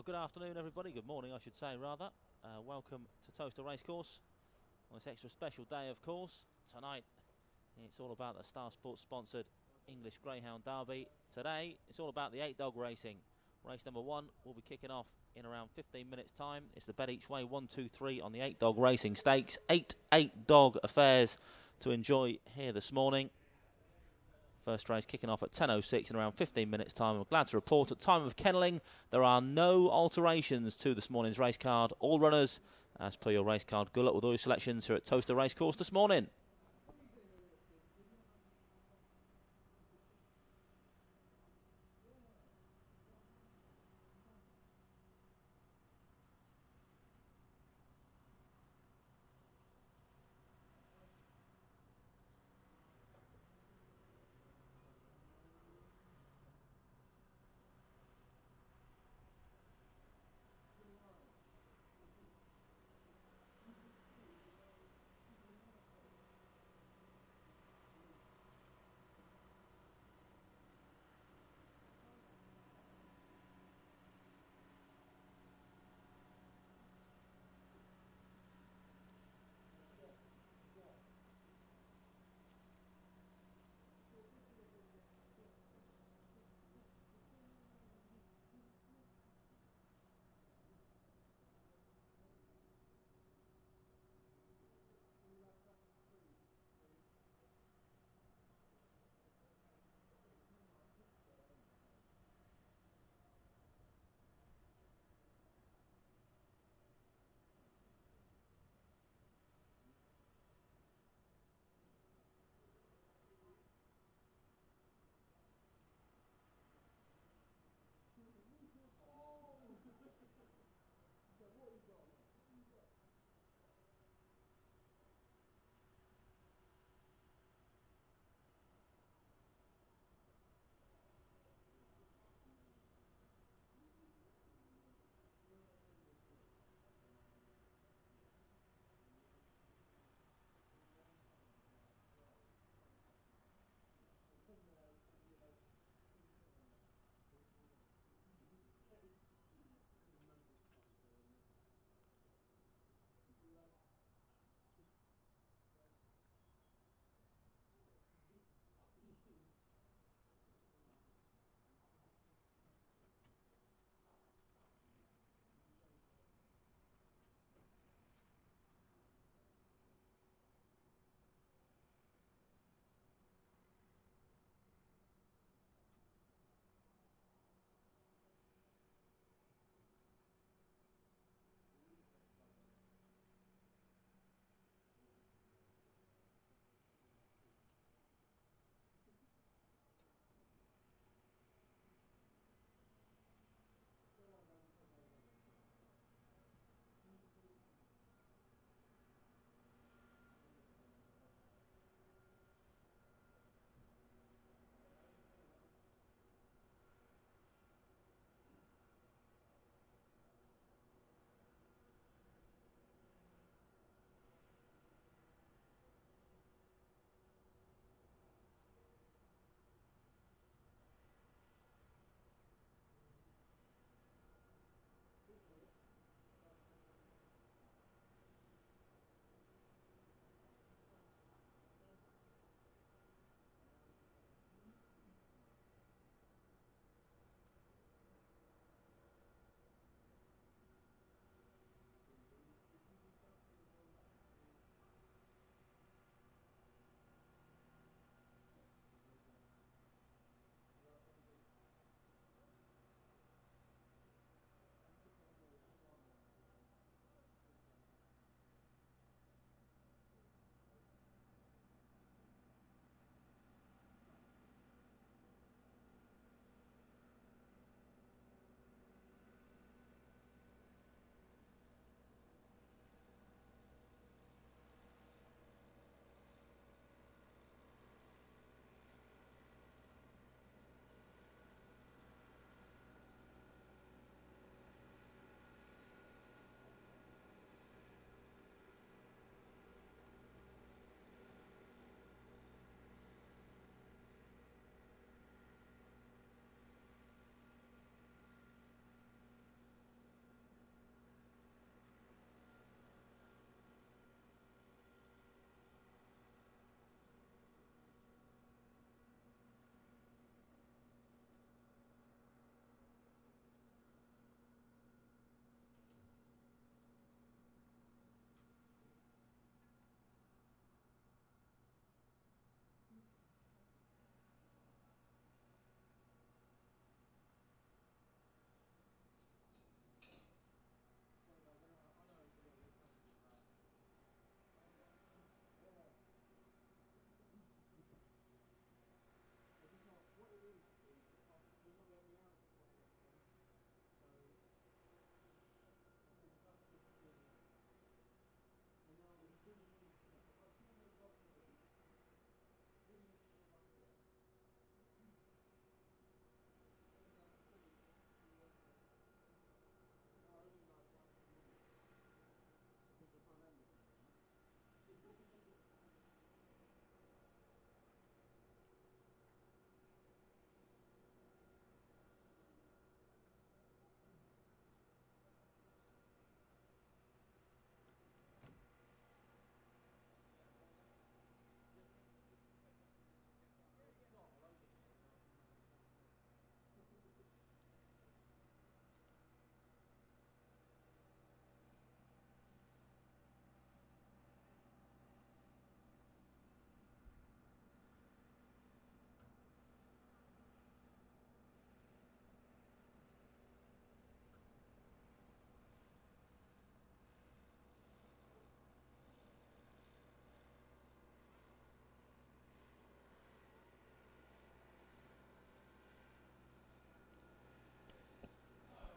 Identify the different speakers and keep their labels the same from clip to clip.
Speaker 1: Good afternoon, everybody. Good morning, I should say, rather. Welcome to Towcester Racecourse on this extra special day, of course. Tonight, it's all about the Star Sports sponsored English Greyhound Derby. Today, it's all about the 8-dog racing. Race number 1 will be kicking off in around 15 minutes' time. It's the bet each way 1, 2, 3 on the 8-dog racing stakes. 8-dog affairs to enjoy here this morning. First race kicking off at 10:06 in around 15 minutes' time. I'm glad to report at time of kennelling there are no alterations to this morning's race card. All runners as per your race card. Good luck with all your selections here at Towcester Racecourse this morning.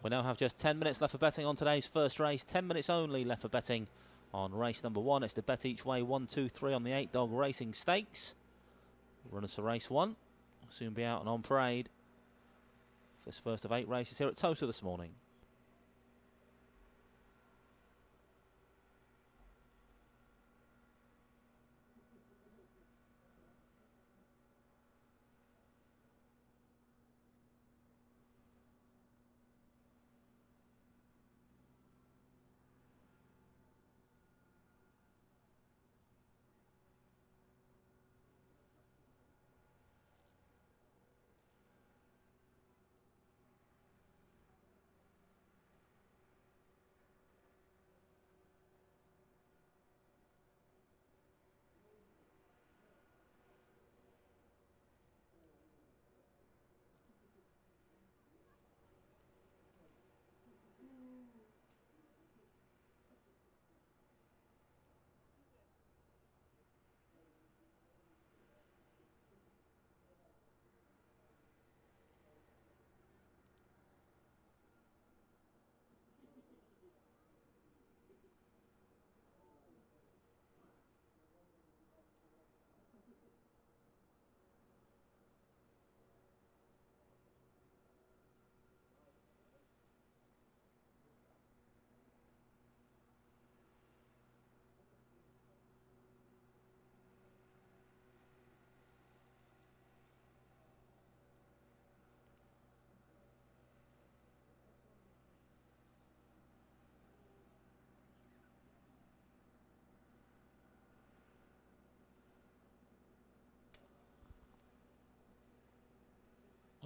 Speaker 1: We now have just 10 minutes left for betting on today's first race. 10 minutes only left for betting on race number 1. It's the bet each way 1, 2, 3 on the 8-dog racing stakes. Runners for race 1 will soon be out and on parade for this first of 8 races here at Towcester this morning.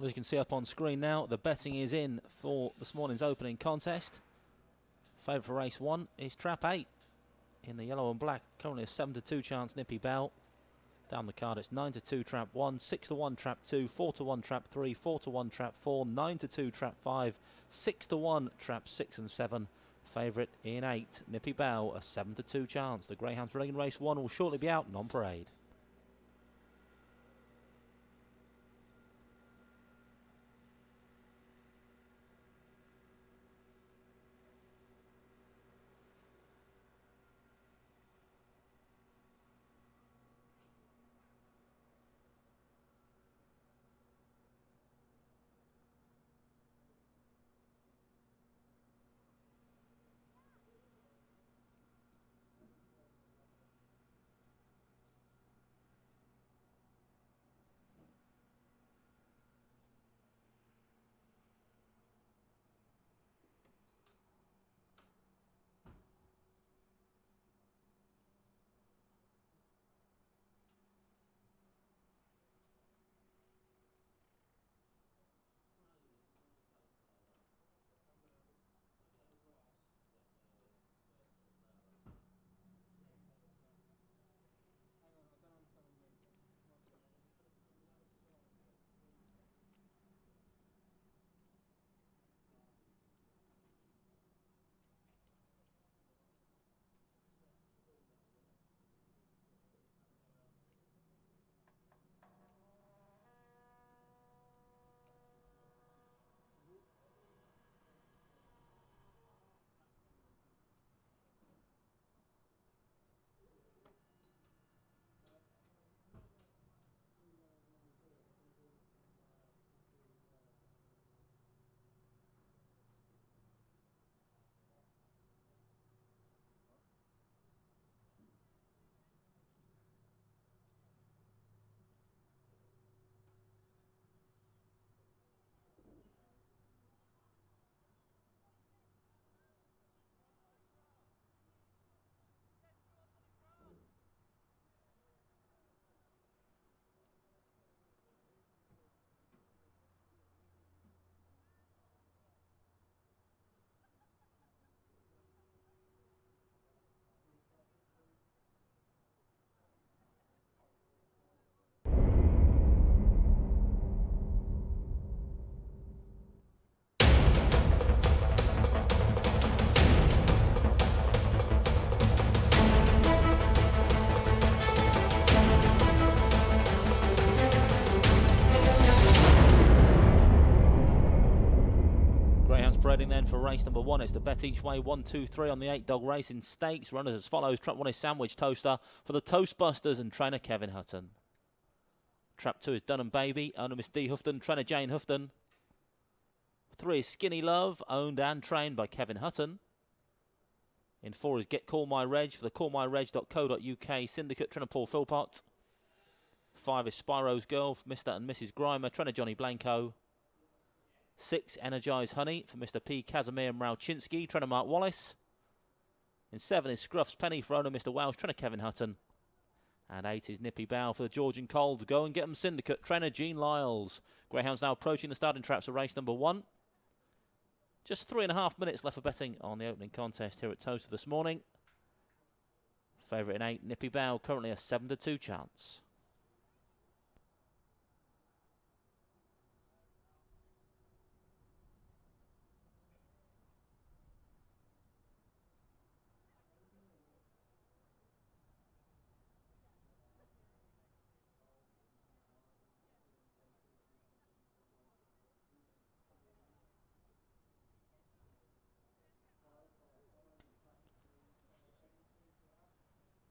Speaker 1: Well, as you can see up on screen now, the betting is in for this morning's opening contest. Favourite for race 1 is Trap 8 in the yellow and black. Currently a 7-2 chance, Nippy Bell. Down the card, it's 9-2 Trap 1, 6-1 Trap 2, 4-1 Trap 3, 4-1 Trap 4, 9-2 Trap 5, 6-1 Trap 6 and 7. Favourite in 8, Nippy Bell, a 7-2 chance. The Greyhounds running in race 1 will shortly be out and on parade. Operating then for race number 1, it's the Bet Each Way 1, 2, 3 on the 8-dog racing stakes. Runners as follows. Trap 1 is Sandwich Toaster for the Toastbusters and trainer Kevin Hutton. Trap 2 is Dunham Baby, owner Miss D. Houghton, trainer Jane Houghton. 3 is Skinny Love, owned and trained by Kevin Hutton. In 4 is Get Call My Reg for the callmyreg.co.uk syndicate, trainer Paul Philpott. 5 is Spyro's Girl for Mr. and Mrs. Grimer, trainer Johnny Blanco. 6, Energize Honey for Mr. P. Casimir Mrauczynski, trainer Mark Wallace. In 7 is Scruff's Penny for owner Mr. Welsh, trainer Kevin Hutton. And 8 is Nippy Bow for the Georgian Colds. Go and Get 'em syndicate, trainer Gene Lyles. Greyhounds now approaching the starting traps of race number 1. Just 3.5 minutes left for betting on the opening contest here at Towcester this morning. Favourite in 8, Nippy Bow, currently a 7-2 chance.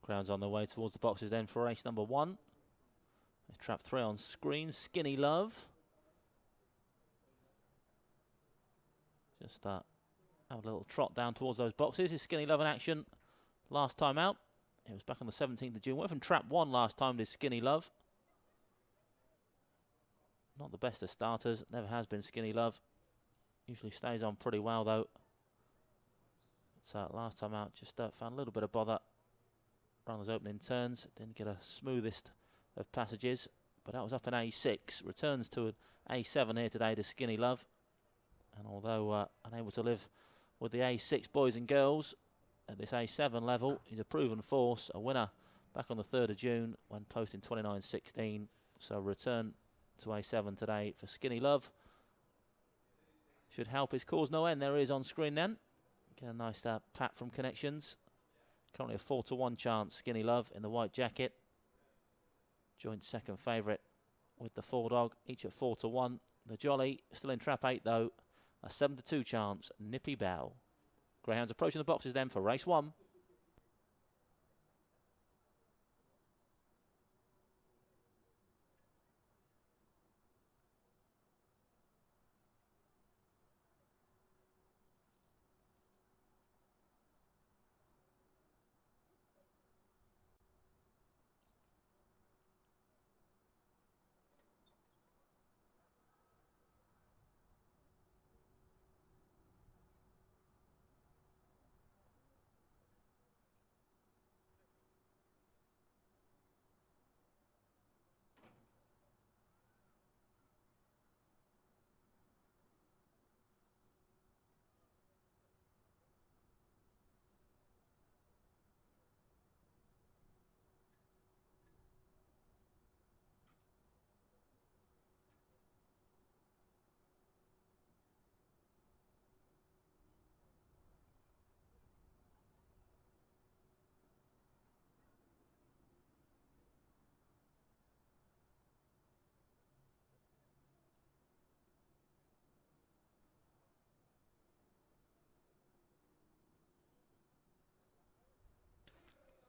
Speaker 1: Crowds on their way towards the boxes then for race number 1. There's trap 3 on screen, Skinny Love. Just have a little trot down towards those boxes. Is Skinny Love in action last time out? It was back on the 17th of June. Went from trap 1 last time to Skinny Love. Not the best of starters, never has been Skinny Love. Usually stays on pretty well though. So last time out just found a little bit of bother around those opening turns. Didn't get a smoothest of passages, but that was up in A6. Returns to an A7 here today to Skinny Love. And although unable to live with the A6 boys and girls at this A7 level, he's a proven force, a winner back on the 3rd of June when posting 29.16. So return to A7 today for Skinny Love. Should help his cause no end. There he is on screen then. Get a nice pat from Connections. Currently a 4-1 chance, Skinny Love in the white jacket. Joint second favourite with the 4-dog, each at 4-1. The Jolly, still in trap 8 though, a 7-2 chance, Nippy Bow. Greyhounds approaching the boxes then for race 1.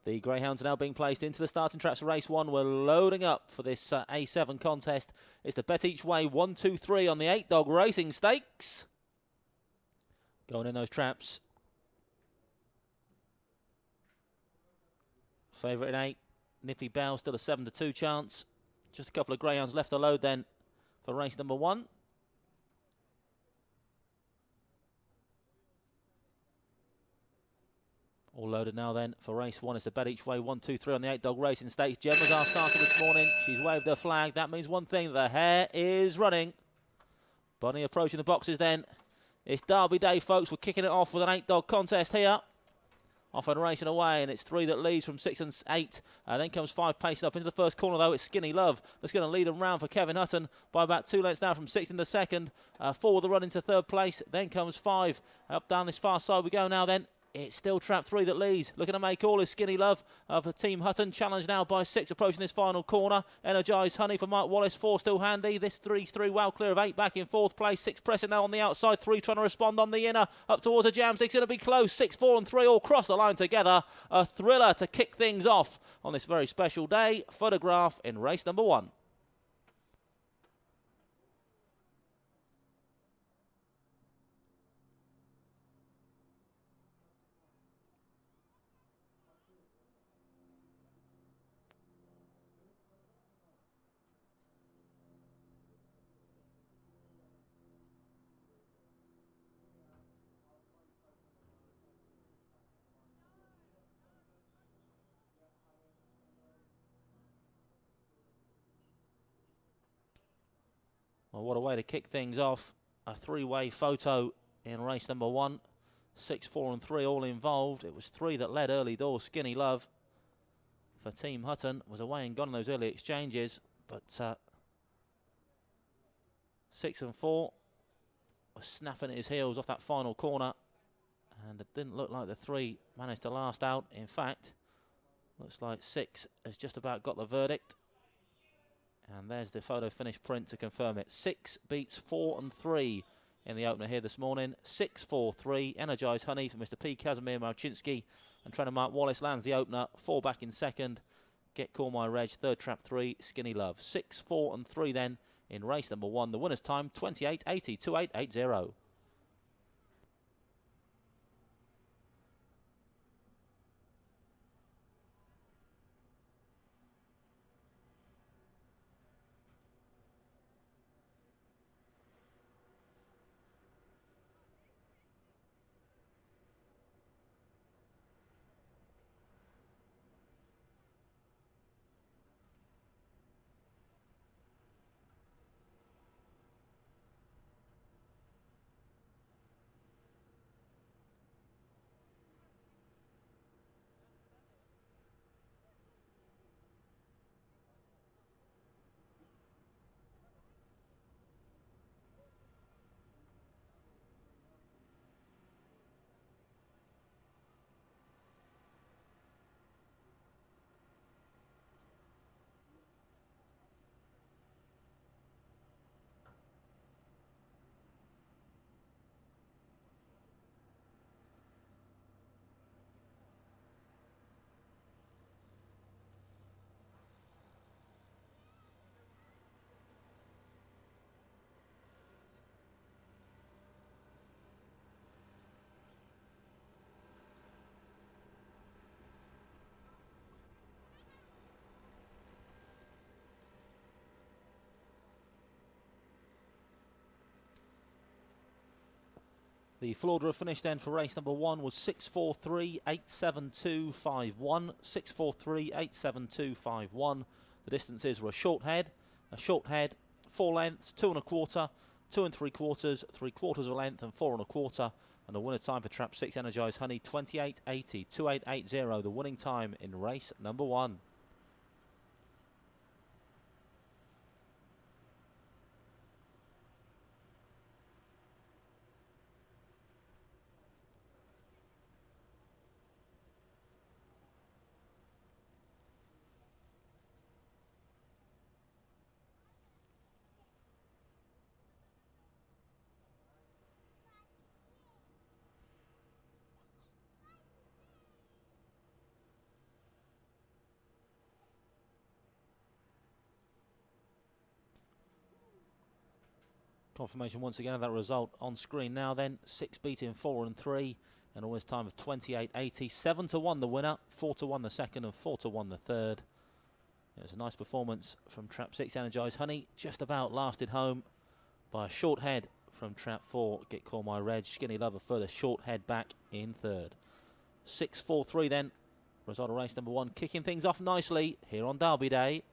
Speaker 1: The Greyhounds are now being placed into the starting traps of race 1. We're loading up for this A7 contest. It's the Bet Each Way 1, 2, 3 on the 8-dog racing stakes. Going in those traps. Favourite in 8, Nippy Bow, still a 7-2 chance. Just a couple of Greyhounds left to load then for race number 1. All loaded now then for race 1. It's the Bet Each Way 1, 2, 3 on the 8-dog racing stakes. Gemma's our starter this morning. She's waved her flag. That means one thing, the hare is running. Bunny approaching the boxes then. It's Derby Day, folks. We're kicking it off with an 8-dog contest here. Off and racing away, and it's 3 that leads from 6 and 8. Then comes 5 pacing up into the first corner, though. It's Skinny Love that's going to lead them round for Kevin Hutton by about 2 lengths now from 6th in the second. 4 the run into 3rd place. Then comes 5 up down this far side we go now then. It's still trap 3 that leads. Looking to make all his Skinny Love of the Team Hutton. Challenged now by 6 approaching this final corner. Energised Honey for Mark Wallace. 4 still handy. This 3's through well clear of 8 back in 4th place. 6 pressing now on the outside. 3 trying to respond on the inner. Up towards the jam. 6 going to be close. 6, 4 and 3 all cross the line together. A thriller to kick things off on this very special day. Photograph in race number 1. Well, what a way to kick things off. A 3-way photo in race number 1. 6, 4 and 3 all involved. It was 3 that led early doors. Skinny Love for Team Hutton was away and gone in those early exchanges. But 6 and 4 was snapping at his heels off that final corner. And it didn't look like the 3 managed to last out. In fact, looks like 6 has just about got the verdict. And there's the photo finish print to confirm it. 6 beats 4 and 3 in the opener here this morning. 6, 4, 3. Energised Honey for Mr. P. Kazimir Malczynski. And trainer Mark Wallace lands the opener. 4 back in second. Get Call My Reg. Third trap 3. Skinny Love. 6, 4 and 3 then in race number 1. The winner's time 28.80. 28.80. The floor draw finish then for race number 1 was 6.43.872.51. 6.43.872.51. The distances were a short head, 4 lengths, 2 1/4, 2 3/4, 3/4 of a length, and 4 1/4. And the winner time for trap 6, Energised Honey, 28.80. 28.80. The winning time in race number 1. Confirmation once again of that result on screen now then. 6 beating 4 and 3, and always time of 28.80. 7 to 1 the winner, 4 to 1 the second, and 4 to 1 the third. It was a nice performance from trap 6, Energised Honey. Just about lasted home by a short head from trap 4, Get Call My Reg. Skinny Love a further short head back in third. 6, 4, 3 then. Result of race number 1, kicking things off nicely here on Derby Day.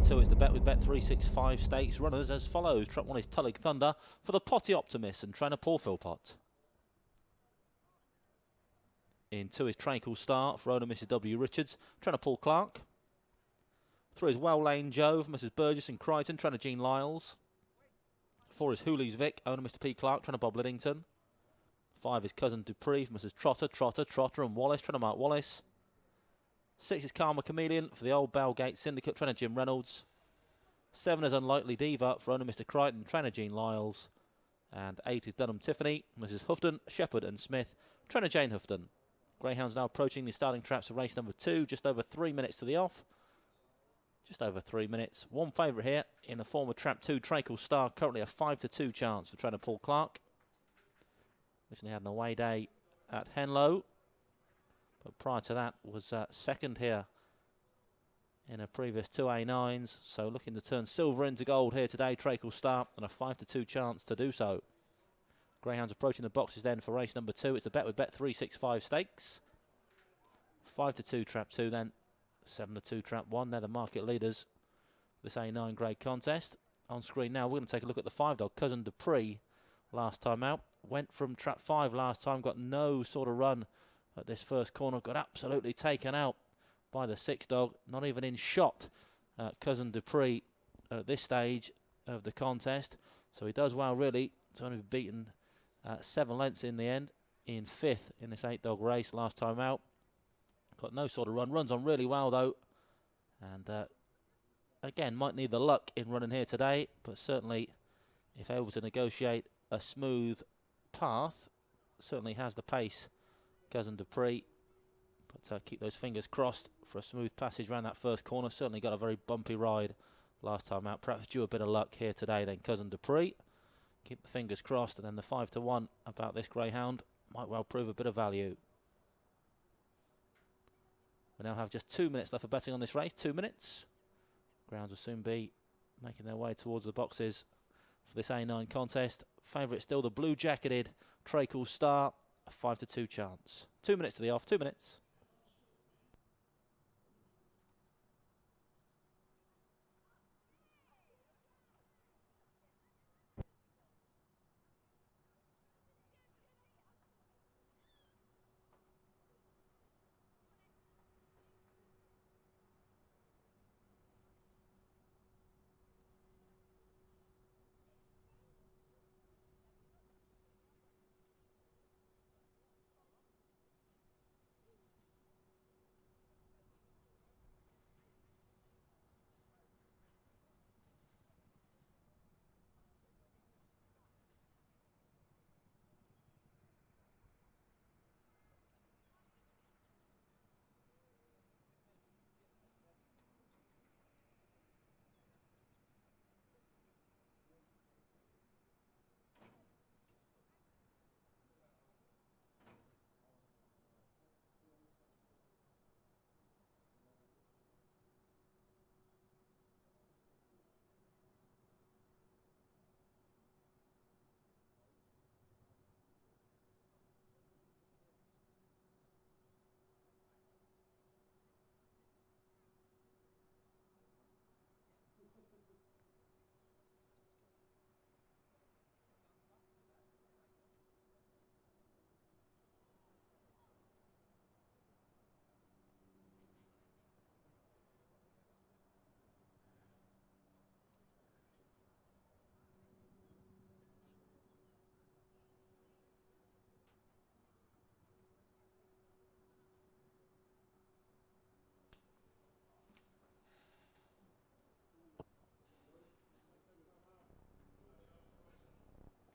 Speaker 1: 2, it's the bet with Bet365 stakes. Runners as follows. Trap 1 is Tullig Thunder for the Potty Optimist and trainer Paul Philpott. In 2 is Trankle Star for owner Mrs. W. Richards, trainer Paul Clark. 3 is Well Lane Joe for Mrs. Burgess and Crichton, trainer Jean Lyles. 4 is Hooley's Vic, owner Mr. P. Clark, trainer Bob Liddington. 5 is Cousin Dupree for Mrs. Trotter and Wallace, trainer Mark Wallace. 6 is Karma Chameleon for the Old Bellgate Syndicate, trainer Jim Reynolds. 7 is Unlikely Diva for owner Mr. Crichton, trainer Jean Lyles. And 8 is Dunham Tiffany, Mrs. Houghton, Shepherd and Smith, trainer Jane Houghton. Greyhounds now approaching the starting traps of race number 2, just over 3 minutes to the off. Just over 3 minutes. One favourite here in the form of Trap 2, Trankle Star, currently a 5-2 chance for trainer Paul Clark. Recently had an away day at Henlow, but prior to that was second here in a previous 2A9s. So looking to turn silver into gold here today, Trankle Star, and a 5-2 chance to do so. Greyhounds approaching the boxes then for race number 2. It's the bet with Bet365 stakes. 5-2 Trap 2 then. 7-2 Trap 1. They're the market leaders. This A9 grade contest. On screen now, we're going to take a look at the 5 dog, Cousin Dupree, last time out. Went from Trap 5 last time, got no sort of run at this first corner. Got absolutely taken out by the 6 dog. Not even in shot, Cousin Dupree, at this stage of the contest. So he does well, really. It's only beaten 7 lengths in the end, in 5th in this 8 dog race last time out. Got no sort of run. Runs on really well though, and again might need the luck in running here today, but certainly if able to negotiate a smooth path, certainly has the pace, Cousin Dupree. But keep those fingers crossed for a smooth passage around that first corner. Certainly got a very bumpy ride last time out. Perhaps due a bit of luck here today then, Cousin Dupree. Keep the fingers crossed, and then the 5-1 about this Greyhound might well prove a bit of value. We now have just 2 minutes left for betting on this race. 2 minutes. Greyhounds will soon be making their way towards the boxes for this A9 contest. Favourite still the blue-jacketed Trankle Star. A 5-2 chance. 2 minutes to the off. 2 minutes.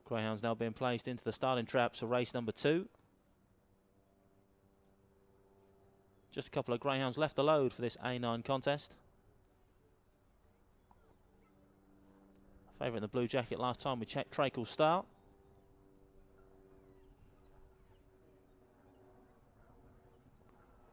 Speaker 1: Greyhounds now being placed into the starting traps for race number 2. Just a couple of Greyhounds left to load for this A9 contest. Favourite in the blue jacket last time we checked, Trankle Star.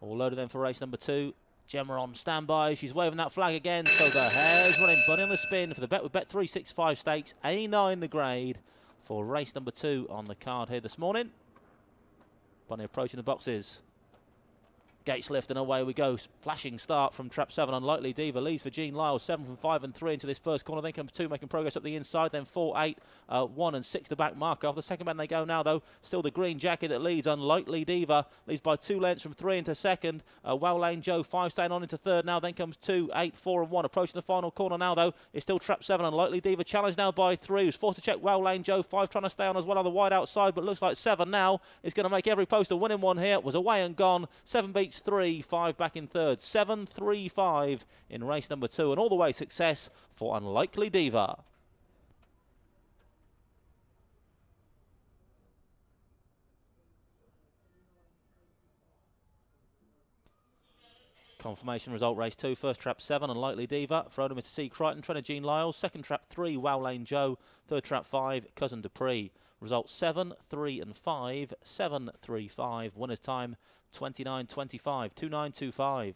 Speaker 1: All loaded then for race number 2. Gemma on standby. She's waving that flag again. So the hare's running bunny on the spin for the bet with Bet365 stakes. A9 the grade for race number 2 on the card here this morning. Bunny approaching the boxes. Gates lift and away we go. Flashing start from trap 7. Unlikely Diva leads for Jean Lyles. 7 from 5 and 3 into this first corner. Then comes 2 making progress up the inside. Then 4, 8, 1 and 6 the back marker. Off the second bend they go now though. Still the green jacket that leads. Unlikely Diva leads by 2 lengths from 3 into second. Well Lane Joe 5 staying on into third now. Then comes 2, 8, 4 and 1. Approaching the final corner now though. It's still trap 7. Unlikely Diva challenged now by 3. Who's forced to check Well Lane Joe 5 trying to stay on as well on the wide outside. But looks like 7 now is going to make every post a winning one here. Was away and gone. 7 beats 3. 5 back in third. 7, 3, 5 in race number 2. And all the way success for Unlikely Diva. Confirmation result race 2. First trap 7, Unlikely Diva. Thrown Mr. C. Crichton, trainer Jean Lyles. Second trap 3, Wow Lane Joe. Third trap 5, Cousin Dupree. Result 7, 3 and 5. 7, 3, 5. Winner's time 29.25. 29.25.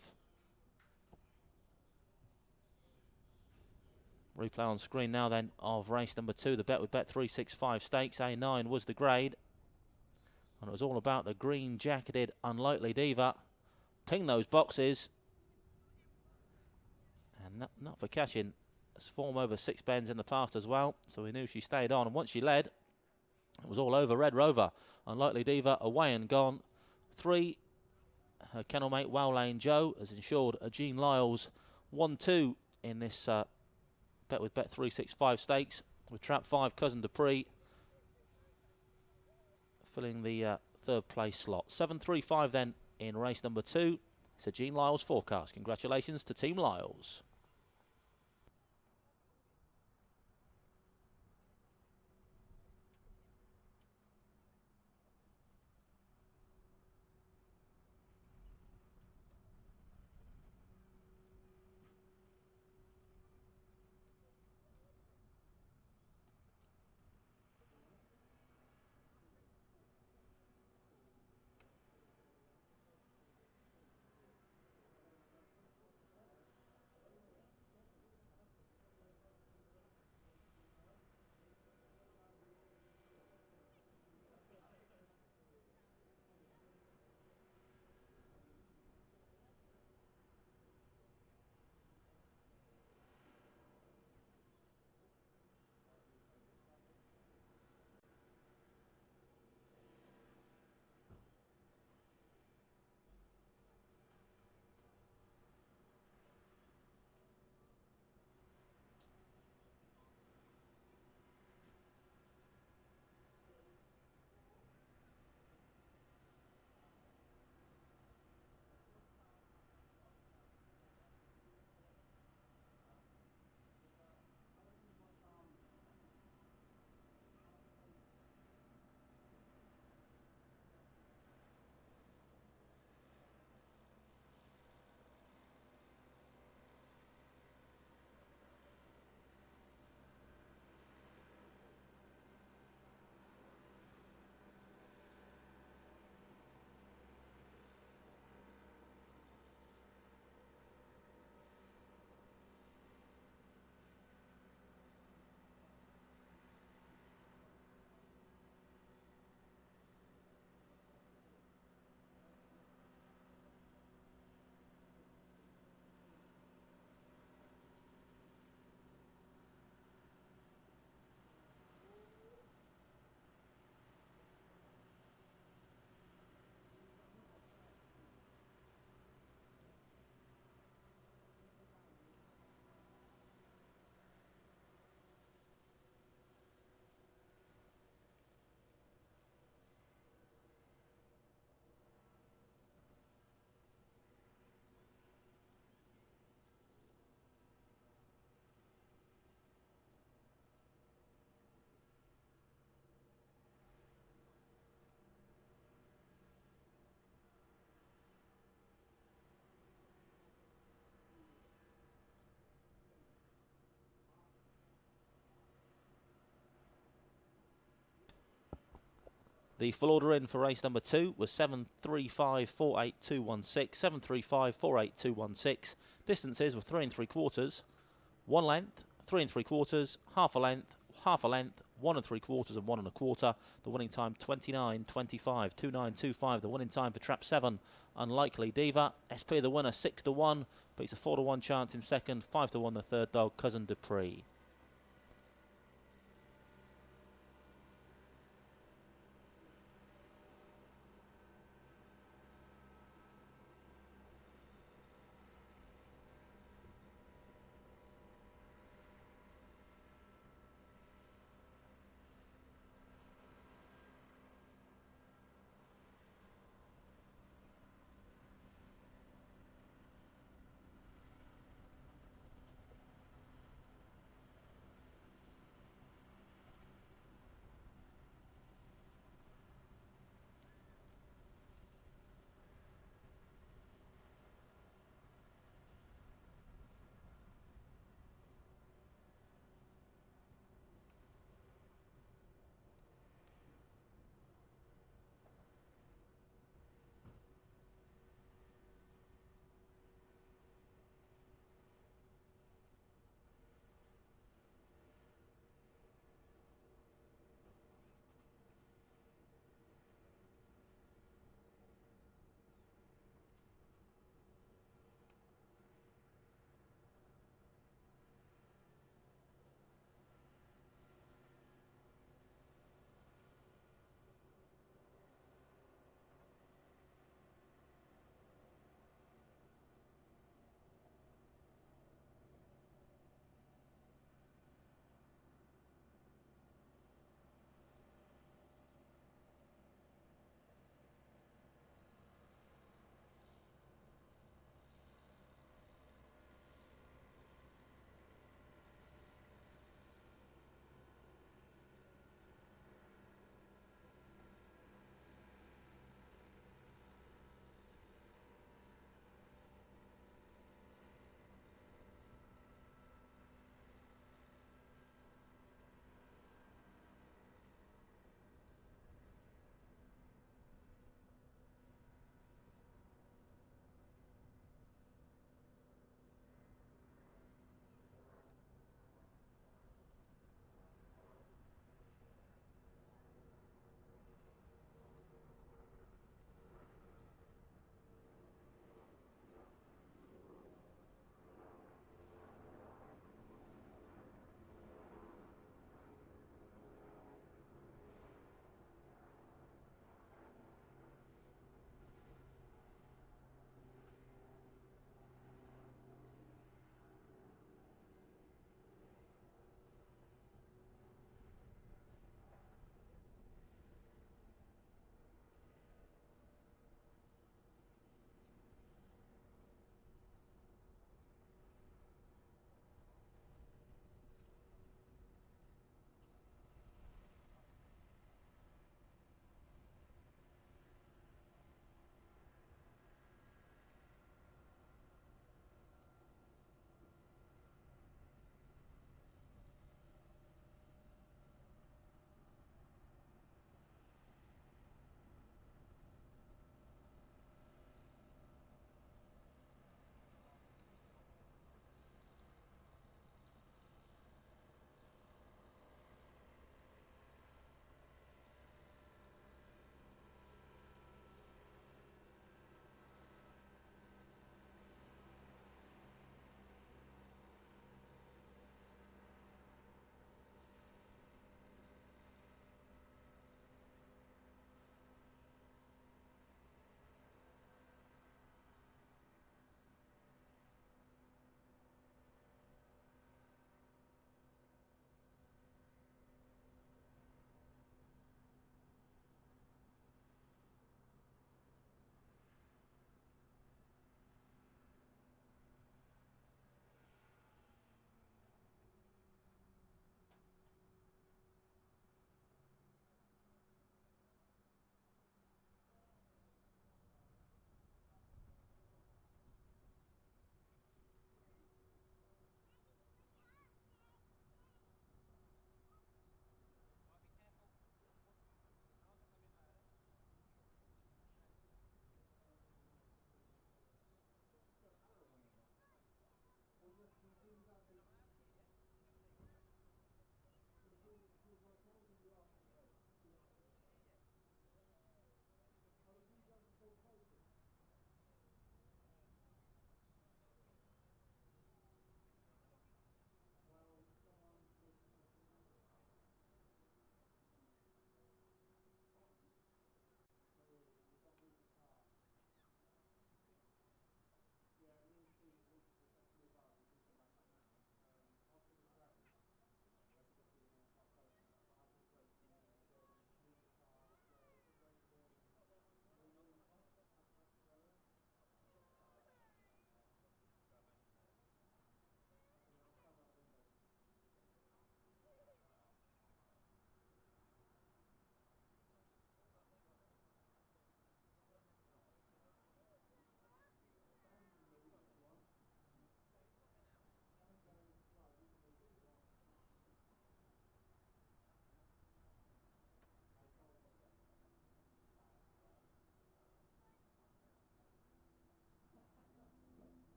Speaker 1: Replay on screen now then of race number 2. The bet with Bet365 Stakes. A9 was the grade. And it was all about the green jacketed Unlikely Diva. Ping those boxes. And not for catching. It's form over 6 bends in the past as well. So we knew she stayed on. And once she led, it was all over. Red Rover. Unlikely Diva away and gone. 3. Her kennel mate Wow Lane Joe has ensured a Jean Lyles 1-2 in this bet with Bet365 Stakes. With trap 5, Cousin Dupree filling the third place slot. 7.35 then in race number 2. It's a Jean Lyles forecast. Congratulations to Team Lyles. The full order in for race number 2 was 7.35.48216. 7.35.48216. Distances were 3 3/4, 1 length, 3 3/4, half a length, 1 3/4 and 1 1/4. The winning time 29.25, 29.25. The winning time for trap 7, Unlikely Diva. SP the winner, 6-1. Beats a 4-1 chance in second, 5-1 the third dog, Cousin Dupree.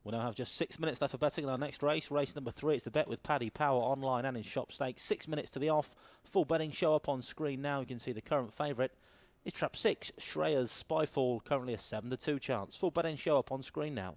Speaker 1: We'll now have just 6 minutes left for betting in our next race. Race number 3, it's the bet with Paddy Power online and in shop stakes. 6 minutes to the off. Full betting show up on screen now. You can see the current favourite is trap 6, Shreyas Spyfall, currently a 7-2 chance. Full betting show up on screen now.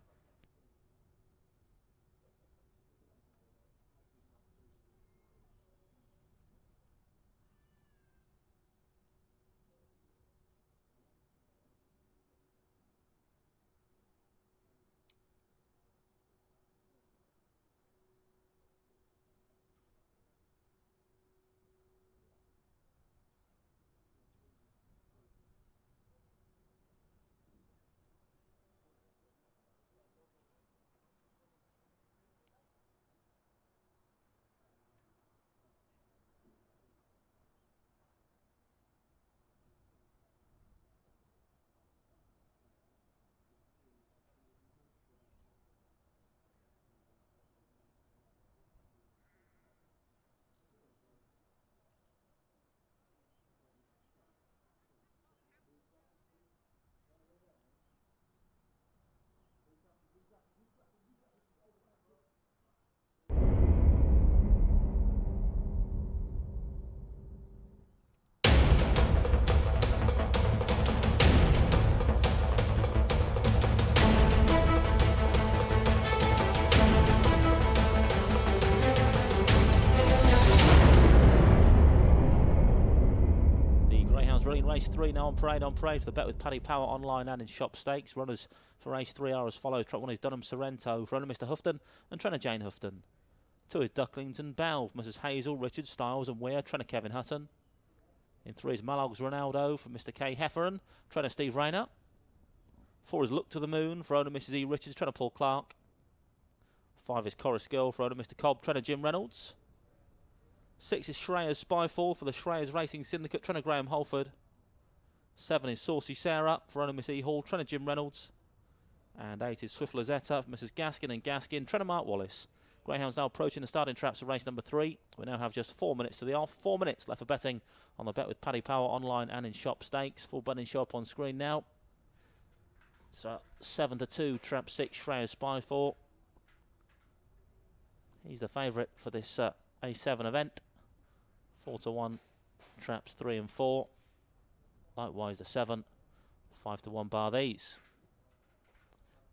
Speaker 1: Running race 3 now on parade for the bet with Paddy Power online and in shop stakes. Runners for race 3 are as follows. Trot 1 is Dunham Sorrento for owner Mr Houghton and trainer Jane Houghton. 2 is Ducklington Bell for Mrs Hazel, Richard Styles and Weir, trainer Kevin Hutton. In 3 is Malog's Ronaldo for Mr K Hefferon, trainer Steve Rayner. 4 is Look to the Moon for owner Mrs E Richards, trainer Paul Clark. 5 is Chorus Girl for owner Mr Cobb, trainer Jim Reynolds. 6 is Shreyas Spyfall for the Shreyas Racing Syndicate, trainer Graham Holford. 7 is Saucy Sarah for owner Miss E Hall, trainer Jim Reynolds. And 8 is Swift Lazetta for Mrs Gaskin and Gaskin, trainer Mark Wallace. Greyhounds now approaching the starting traps of race number 3. We now have just 4 minutes to the off. 4 minutes left for betting on the bet with Paddy Power online and in shop stakes. Full betting show up on screen now. So 7-2, trap 6, Shreyas Spyfall. He's the favourite for this A7 event. 4-1, traps 3 and 4. Likewise the 7, 5-1 bar these.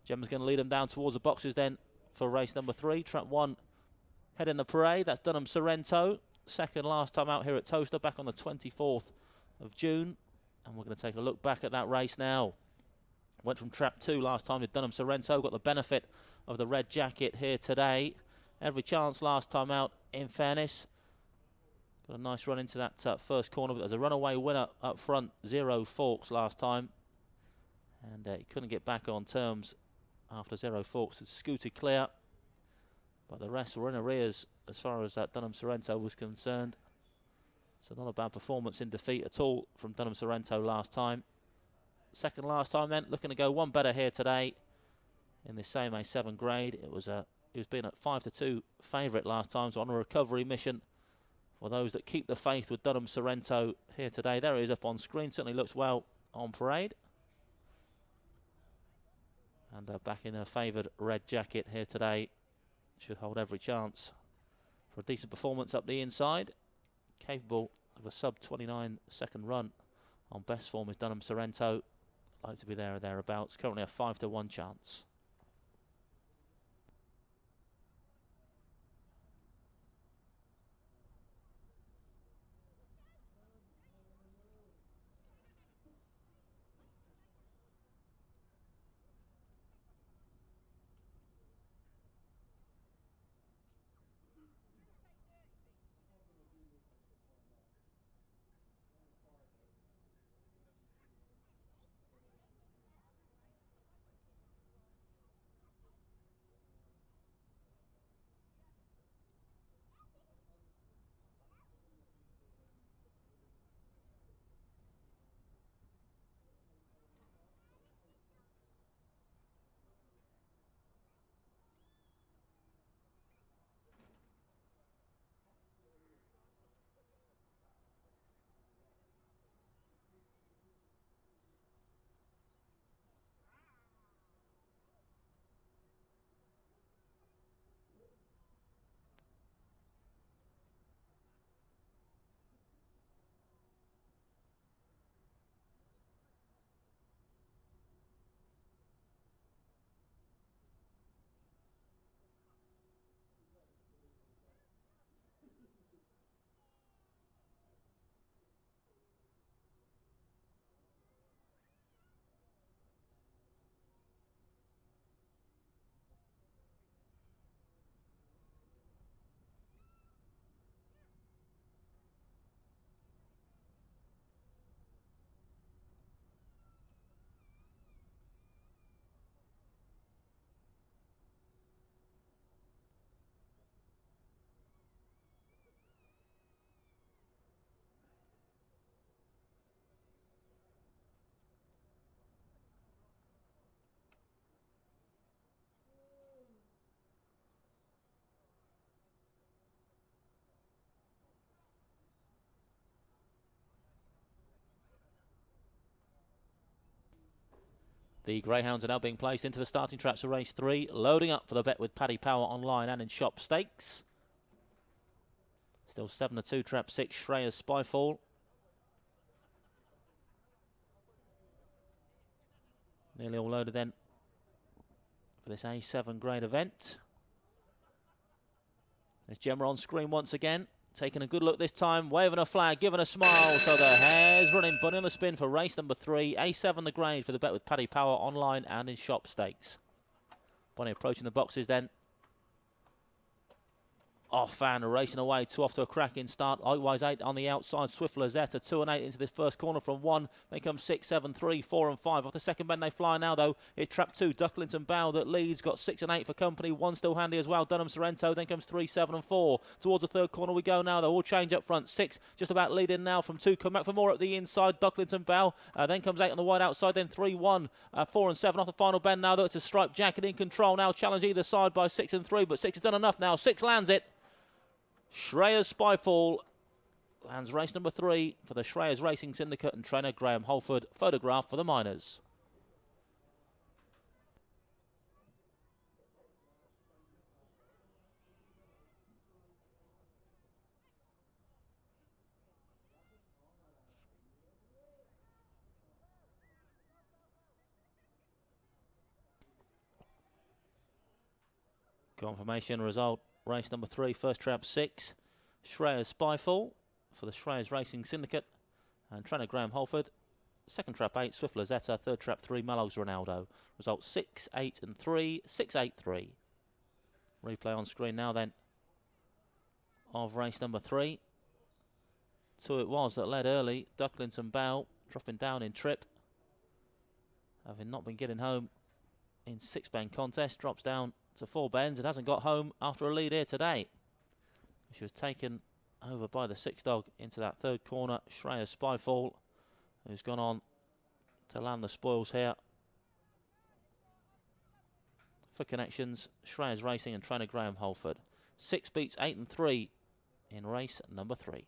Speaker 1: Gemma's going to lead them down towards the boxes then for race number 3. Trap 1, head in the parade. That's Dunham Sorrento. Second last time out here at Towcester back on the 24th of June. And we're going to take a look back at that race now. Went from trap 2 last time to Dunham Sorrento. Got the benefit of the red jacket here today. Every chance last time out, in fairness. Got a nice run into that first corner, but there's a runaway winner up front, 0 Forks last time. And he couldn't get back on terms after 0 Forks had scooted clear. But the rest were in arrears as far as that Dunham Sorrento was concerned. So not a bad performance in defeat at all from Dunham Sorrento last time. Second last time then, looking to go one better here today in this same A7 grade. He was being at 5-2 favourite last time, so on a recovery mission for those that keep the faith with Dunham Sorrento here today. There he is up on screen, certainly looks well on parade. And back in a favoured red jacket here today. Should hold every chance for a decent performance up the inside. Capable of a sub-29 second run on best form is Dunham Sorrento. Like to be there or thereabouts. Currently a 5-1 chance. The Greyhounds are now being placed into the starting traps for race 3, loading up for the bet with Paddy Power online and in shop stakes. Still 7-2, trap 6, Shreyas Spyfall. Nearly all loaded then for this A7 grade event. There's Gemma on screen once again, taking a good look this time, waving a flag, giving a smile. So the hare's running, Bunny on the spin for race number 3. A7 the grade for the bet with Paddy Power online and in shop stakes. Bunny approaching the boxes then. Off Fan racing away, 2 off to a cracking start. Likewise 8 on the outside, Swift Lazetta, 2 and 8 into this first corner from 1. Then comes 6, 7, 3, 4 and 5. Off the second bend they fly now though. It's trap 2, Ducklington Bow that leads. Got 6 and 8 for company, 1 still handy as well, Dunham Sorrento. Then comes 3, 7 and 4. Towards the third corner we go now though. All change up front. 6 just about leading now from 2. Come back for more at the inside, Ducklington Bow. Then comes 8 on the wide outside, then 3, 1, 4 and 7 off the final bend now though. It's a Stripe Jacket in control now. Challenge either side by 6 and 3, but 6 has done enough now. 6 lands it. Shreyas Spyfall lands race number 3 for the Shreyas Racing Syndicate and trainer Graham Holford. Photograph for the minors. Confirmation result, race number 3, first trap 6, Shreyas Spyfall for the Shreyas Racing Syndicate and trainer Graham Holford. Second trap 8, Swift Lazetta. Third trap 3, Mallows Ronaldo. Result 6, 8 and 3, 6, 8, 3. Replay on screen now then of race number 3. 2 it was that led early, Ducklington Bow dropping down in trip, having not been getting home in 6 bend contest, drops down to 4 bends and hasn't got home after a lead here today. She was taken over by the 6 dog into that third corner, Shreyas Spyfall, who's gone on to land the spoils here. For connections, Shreyas Racing and trainer Graham Holford. 6 beats 8 and 3 in race number 3.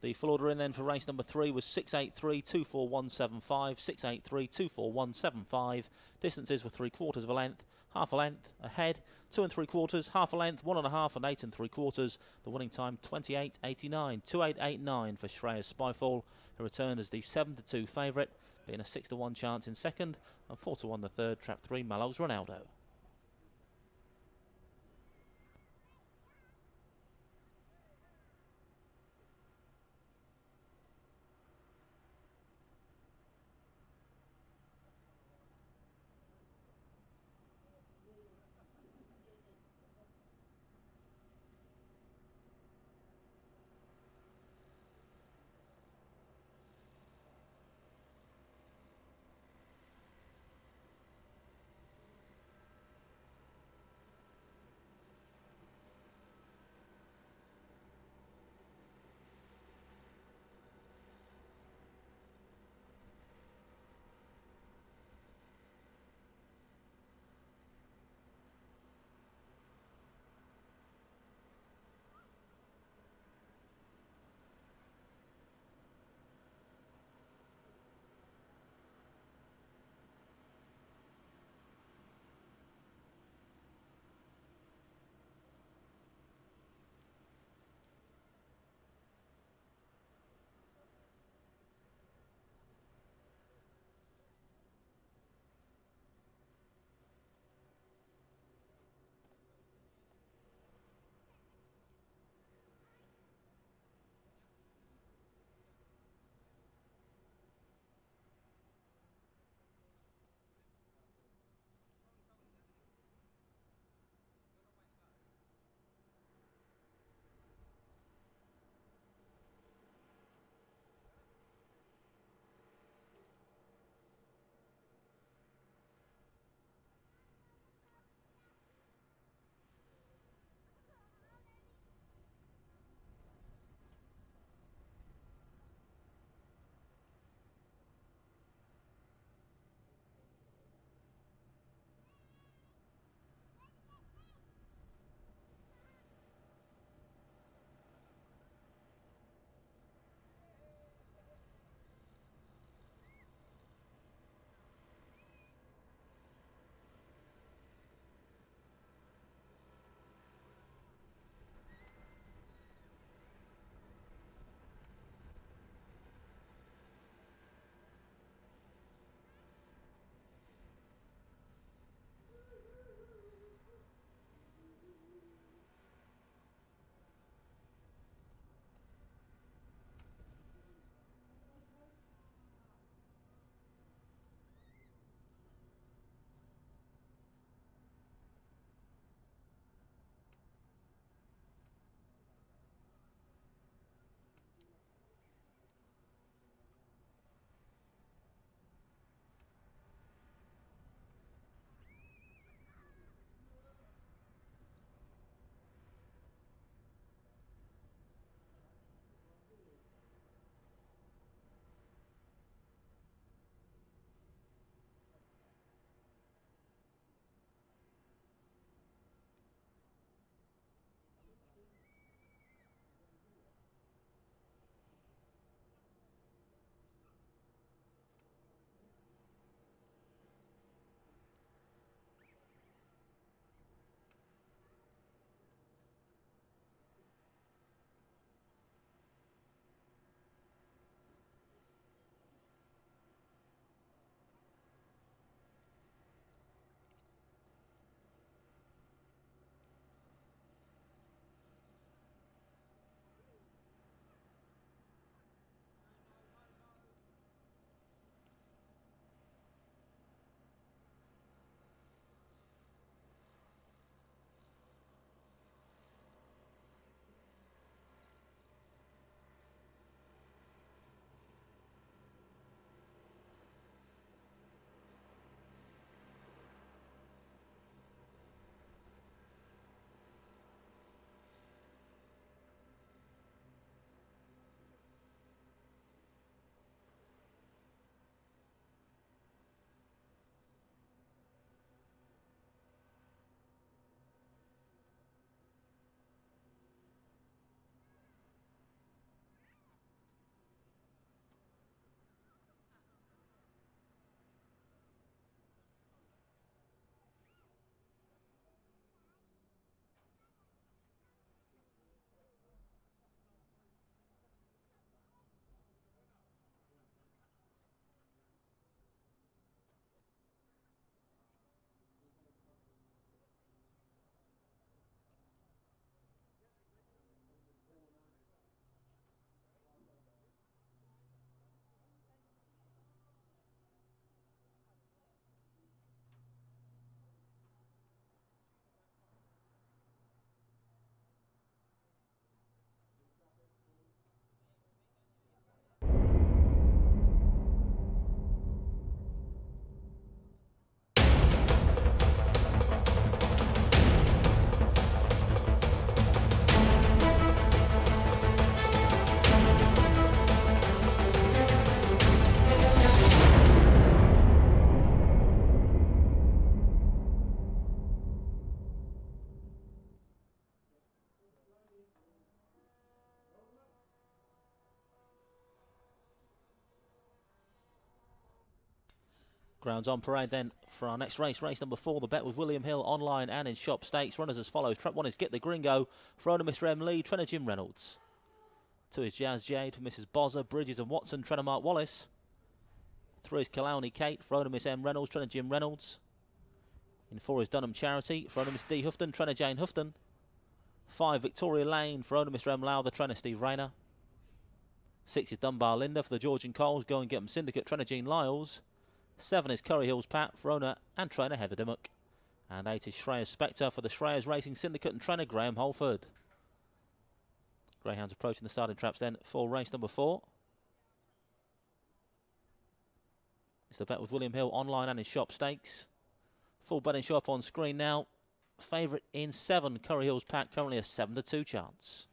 Speaker 1: The full order in then for race number 3 was 683-24175, 683-24175. Distances were 3/4 of a length, half a length, ahead, 2 3/4, half a length, 1.5 and 8 3/4. The winning time 28.89, 28.89 for Shreya's Spyfall, who returned as the 7-2 favourite, being a 6-1 chance in second and 4-1 the third. Trap 3, Mallows Ronaldo. Grounds on parade then for our next race. Race number 4, the bet with William Hill online and in shop stakes. Runners as follows. Trap 1 is Get the Gringo for owner Mr. M. Lee, trainer Jim Reynolds. 2 is Jazz Jade for Mrs. Bozza, Bridges and Watson, trainer Mark Wallace. 3 is Kalowny Kate for owner Miss M. Reynolds, trainer Jim Reynolds. In 4 is Dunham Charity for owner Miss D. Houghton, trainer Jane Houghton. 5 Victoria Lane for owner Mr. M. Lowther, trainer Steve Rayner. 6 is Dunbar Linda for the George and Coles, Go and Get 'em Syndicate, trainer Jean Lyles. 7 is Curry Hills Pat for owner and trainer Heather Dimmock. And 8 is Shreyas Spectre for the Shreyas Racing Syndicate and trainer Graham Holford. Greyhounds approaching the starting traps then for race number 4. It's the bet with William Hill online and in shop stakes. Full betting show up on screen now. Favourite in 7, Curry Hills Pat, currently a 7-2 chance.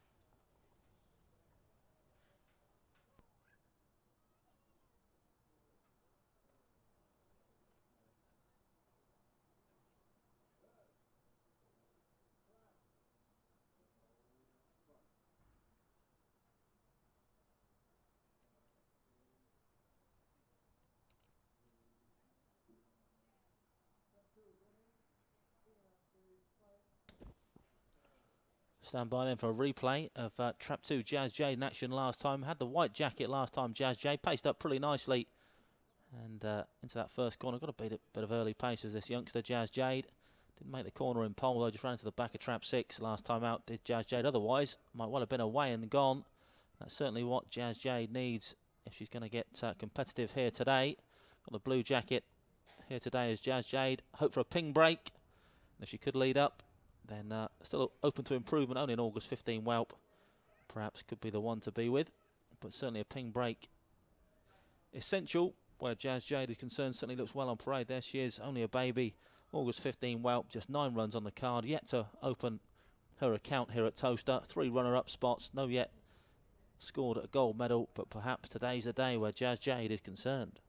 Speaker 1: Stand by then for a replay of Trap 2 Jazz Jade in action last time. Had the white jacket last time, Jazz Jade. Paced up pretty nicely. And into that first corner. Got a bit of early pace as this youngster, Jazz Jade. Didn't make the corner in pole though. Just ran to the back of Trap 6 last time out, did Jazz Jade. Otherwise, might well have been away and gone. That's certainly what Jazz Jade needs if she's going to get competitive here today. Got the blue jacket here today as Jazz Jade. Hope for a ping break. And if she could lead up, then still open to improvement. Only an August 15 whelp. Perhaps could be the one to be with. But certainly a ping break essential where Jazz Jade is concerned. Certainly looks well on parade. There she is, only a baby. August 15 whelp, just 9 runs on the card. Yet to open her account here at Towcester. 3 runner-up spots. No yet scored a gold medal. But perhaps today's the day where Jazz Jade is concerned.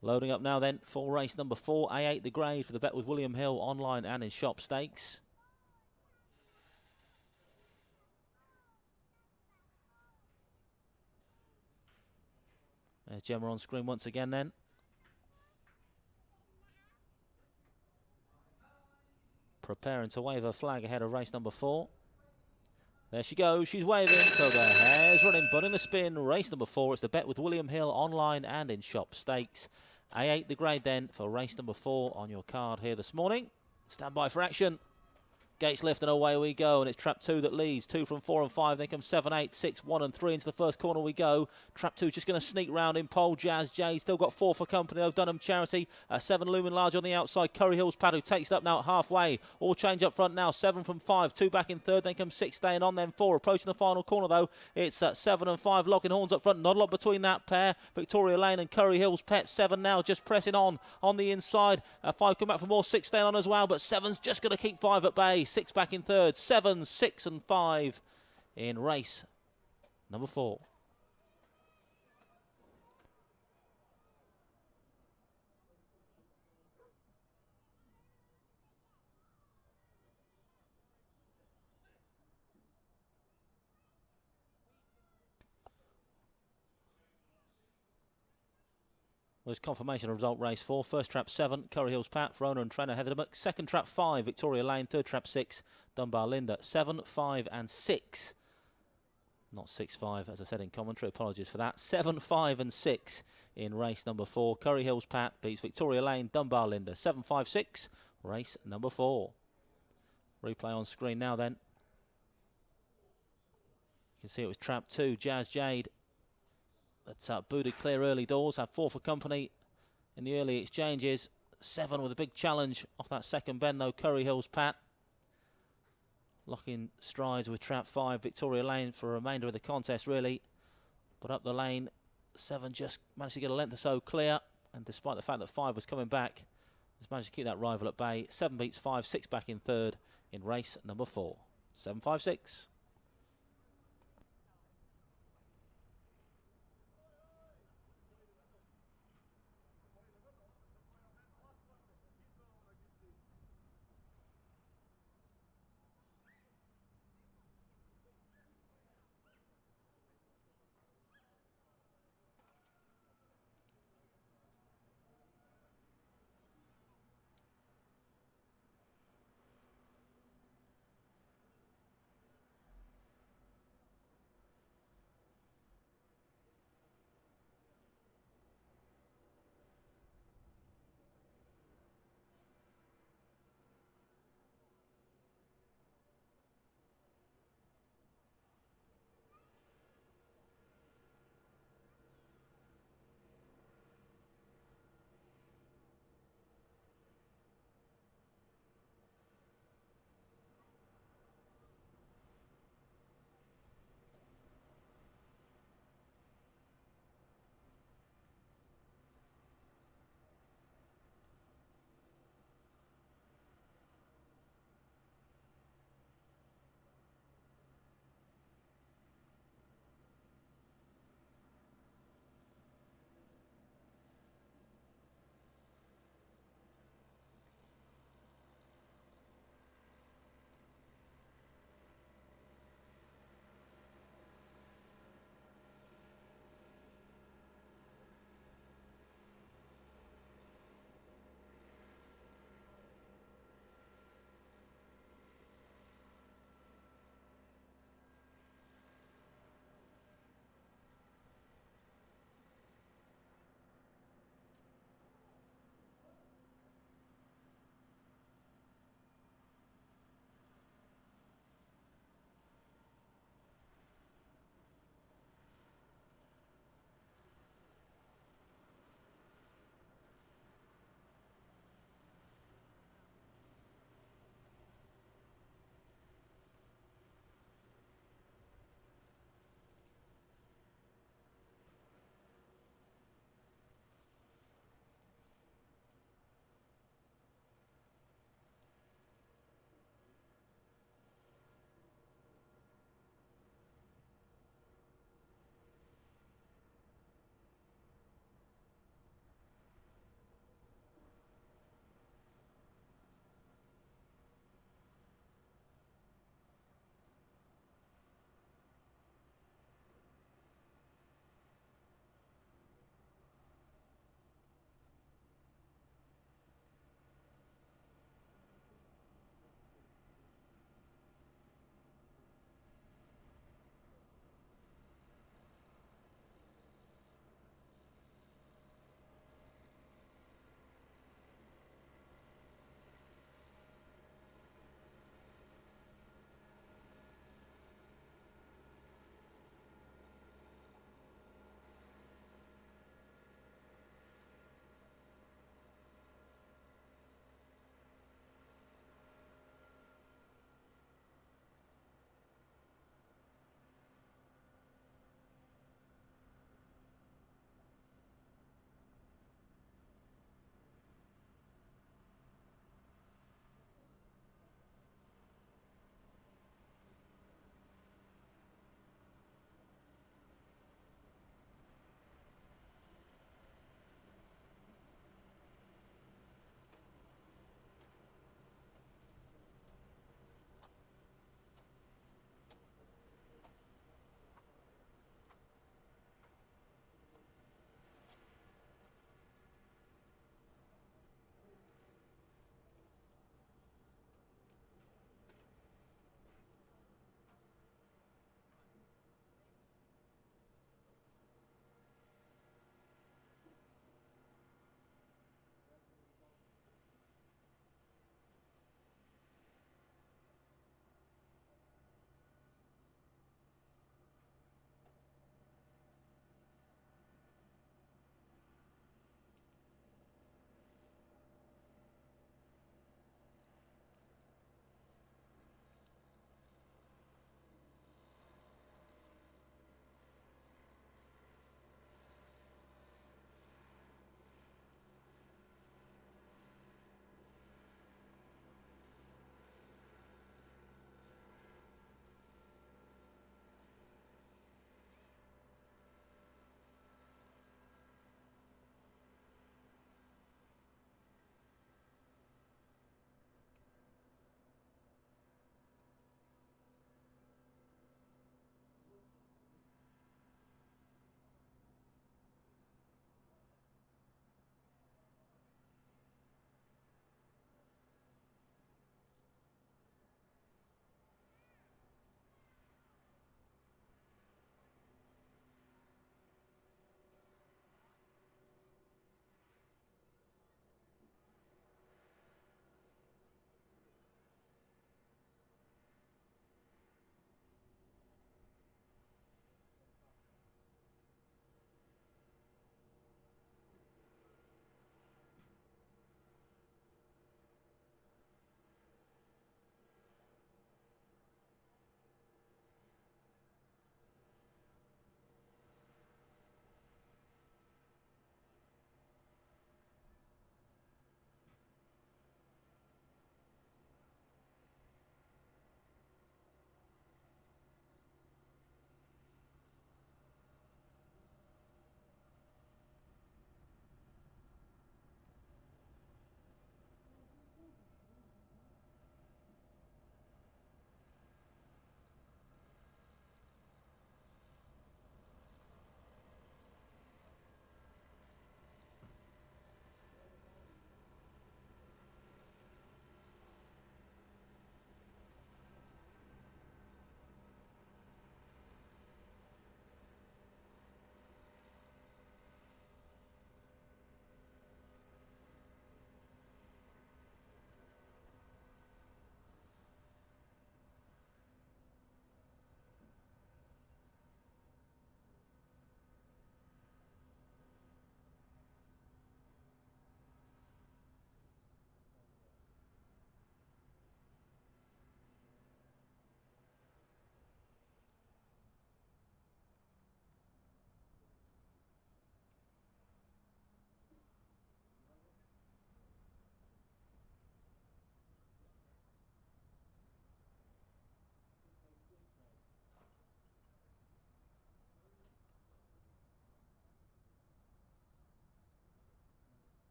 Speaker 1: Loading up now then for race number 4, A8 the grade for the bet with William Hill online and in shop stakes. There's Gemma on screen once again then. Preparing to wave her flag ahead of race number 4. There she goes, she's waving, so the hair's running, but in the spin, race number 4, it's the bet with William Hill online and in shop stakes. A8 the grade then for race number 4 on your card here this morning. Stand by for action. Gates lift and away we go, and it's Trap 2 that leads. 2 from 4 and 5, then comes 7, 8, 6, 1 and 3 into the first corner we go. Trap 2 just going to sneak round in pole. Jazz Jade still got 4 for company though. Dunham Charity, 7 looming large on the outside. Curry Hills Pad who takes it up now at halfway. All change up front now. 7 from 5, 2 back in third, then comes 6 staying on, then 4 approaching the final corner though. It's 7 and 5 locking horns up front. Not a lot between that pair. Victoria Lane and Curry Hills Pet. 7 now just pressing on the inside. 5 come back for more. 6 staying on as well, but 7's just going to keep 5 at bay. 6 back in third. 7, 6 and 5 in race number 4. Was confirmation of result race 4. First trap 7, Curry Hills Pat, Verona and trainer Heather Dubbock. Second trap 5, Victoria Lane. Third trap 6, Dunbar Linda. 7, 5 and 6. Not 6-5 as I said in commentary, apologies for that. 7, 5 and 6 in race number 4. Curry Hills Pat beats Victoria Lane, Dunbar Linda. 7, 5, 6, race number 4. Replay on screen now then. You can see it was trap 2, Jazz Jade. That's booted clear early doors, had 4 for company in the early exchanges. 7 with a big challenge off that second bend though, Curry Hills Pat. Locking strides with trap 5, Victoria Lane for a remainder of the contest really. But up the lane, 7 just managed to get a length or so clear. And despite the fact that 5 was coming back, has managed to keep that rival at bay. 7 beats 5, 6 back in third in race number 4. 7, 5, 6.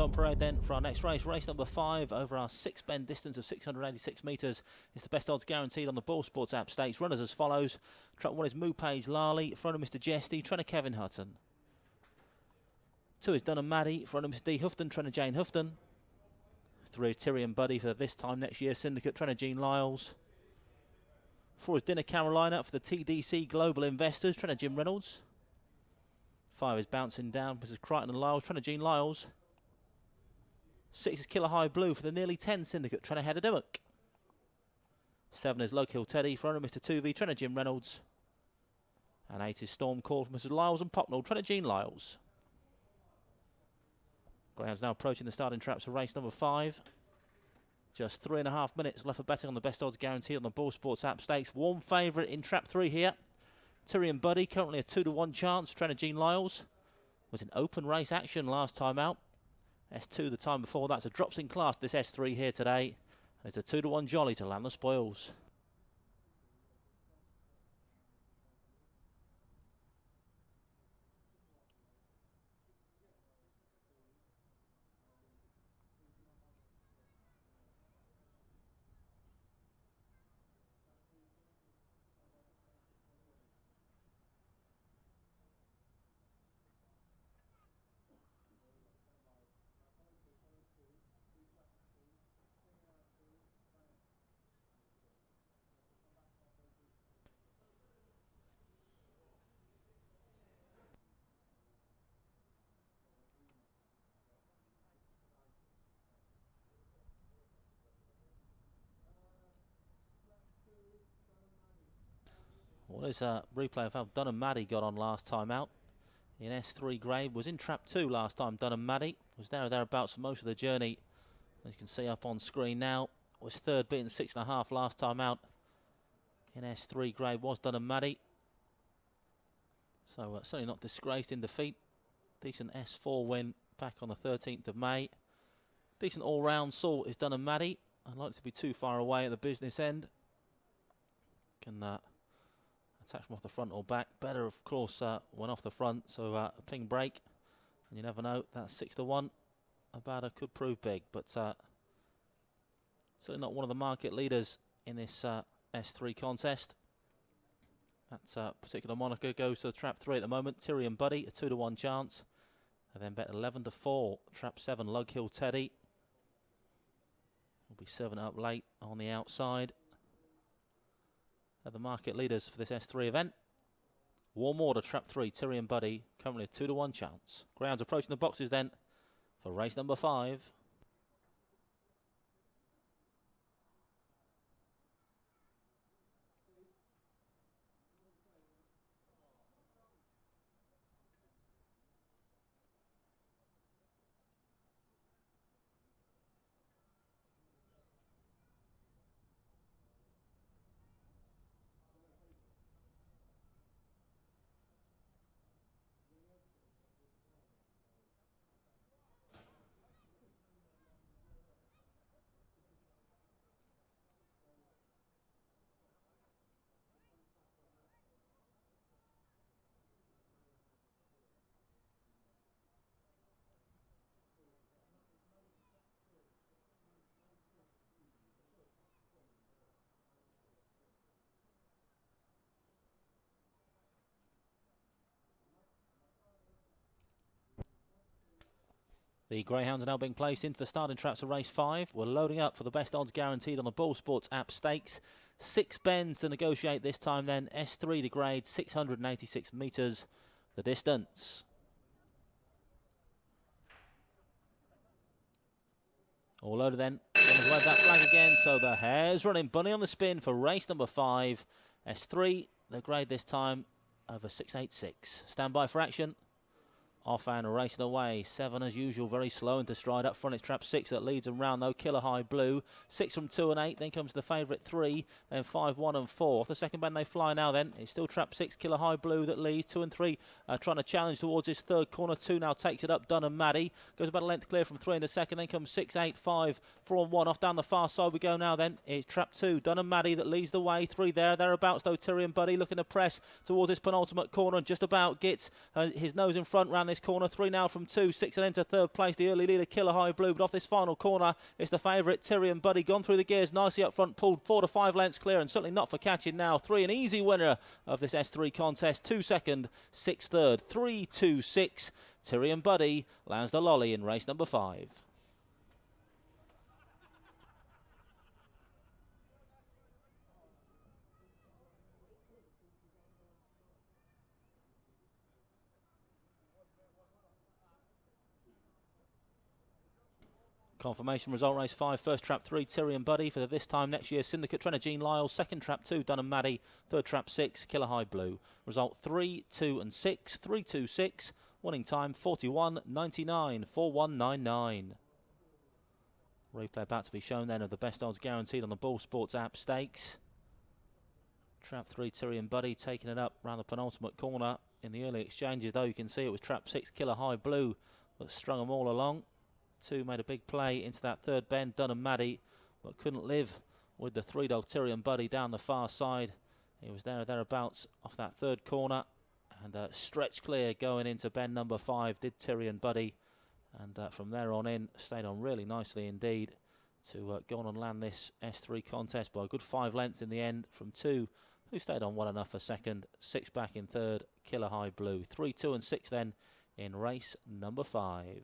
Speaker 1: on parade then for our next race. Race number 5 over our 6-bend distance of 686 metres. It's the best odds guaranteed on the Ball Sports app stakes. Runners as follows. Track 1 is Moupage Lali, front of Mr Jesty, trainer Kevin Hutton. 2 is Dunham Maddie, front of Mr D Houghton, trainer Jane Houghton. 3 is Tyrion Buddy for this time next year, Syndicate, trainer Jean Lyles. 4 is Dinner Carolina for the TDC Global Investors, trainer Jim Reynolds. 5 is Bouncing Down, Mrs Crichton and Lyles, trainer Jean Lyles. 6 is Killer High Blue for the Nearly 10 Syndicate, trainer Heather Dimmock. 7 is Local Teddy, front of Mr 2V, trainer Jim Reynolds. And 8 is Storm Call for Mrs Lyles and Pocknell, trainer Jean Lyles. Greyhound's now approaching the starting traps for race number 5. Just 3.5 minutes left for betting on the best odds guaranteed on the Ball Sports app stakes. Warm favourite in trap 3 here. Tyrion Buddy, currently a 2-to-1 chance for trainer Jean Lyles. Was in open race action last time out. S2 the time before that, so drops in class this S3 here today. And it's a 2-to-1 jolly to land the spoils. Well, there's a replay of how Dunham Maddie got on last time out. In S3 grade, was in trap 2 last time. Dunham Maddie was there or thereabouts for most of the journey. As you can see up on screen now, was third, beaten 6.5 last time out. In S3 grade was Dunham Maddie. So certainly not disgraced in defeat. Decent S4 win back on the 13th of May. Decent all-round sort is Dunham Maddie. Unlikely to be too far away at the business end. Can attach from off the front or back. Better, of course, when off the front, so a ping break. And you never know, that 6-to-1 about could prove big, but certainly not one of the market leaders in this S3 contest. That particular moniker goes to trap 3 at the moment. Tyrion Buddy, a 2-to-1 chance. And then bet 11-4, trap 7, Lug Hill Teddy. Will be serving it up late on the outside. They're the market leaders for this S3 event. Warm order, trap 3, Tyrion Buddy, currently a 2-to-1 chance. Greyhound's approaching the boxes then for race number 5. The Greyhounds are now being placed into the starting traps of race 5. We're loading up for the best odds guaranteed on the Ball Sports app stakes. 6 bends to negotiate this time then. S3 the grade, 686 metres the distance. All loaded then. Gonna wave that flag again, so the hare's running bunny on the spin for race number 5. S3 the grade this time over 686. Stand by for action. Off and racing away. 7 as usual, very slow into stride. Up front it's trap 6 that leads them round though. Killer High Blue. 6 from 2 and 8. Then comes the favourite 3. Then 5, 1 and 4. Off the second bend they fly now then. It's still trap 6, Killer High Blue that leads. 2 and 3 trying to challenge towards this third corner. 2 now takes it up. Dunham Maddie. Goes about a length clear from 3 in the second. Then comes 6, 8, 5, 4 and 1. Off down the far side we go now then. It's trap 2. Dunham Maddie that leads the way. 3 thereabouts though. Tyrion Buddy looking to press towards this penultimate corner and just about gets his nose in front round round this corner. 3 now from 2. 6 and into third place. The early leader, Killer High Blue. But off this final corner, it's the favourite, Tyrion Buddy. Gone through the gears nicely up front. Pulled 4 to 5 lengths clear, and certainly not for catching now. 3 an easy winner of this S3 contest. 2 second, 6 third. 3, 2, 6. Tyrion Buddy lands the lolly in race number 5. Confirmation result race 5, first trap 3, Tyrion Buddy. For this time next year, Syndicate Trainer Jean Lyle. Second trap 2, Dunham Maddie. Third trap 6, Killer High Blue. Result 3, 2 and 6, 3, 2, 6. Winning time 41.99, 41.99. Replay about to be shown then of the best odds guaranteed on the Ball Sports app stakes. Trap 3, Tyrion Buddy, taking it up round the penultimate corner. In the early exchanges though, you can see it was trap 6, Killer High Blue, that strung them all along. 2 made a big play into that third bend, Dunham Maddie, but couldn't live with the 3-dog Tyrion Buddy down the far side. He was there or thereabouts off that third corner, and stretched clear going into bend number 5 did Tyrion Buddy, and from there on in stayed on really nicely indeed to go on and land this S3 contest by a good 5 lengths in the end from 2, who stayed on well enough for second. 6 back in third, Killer High Blue. 3, 2 and 6 then in race number 5.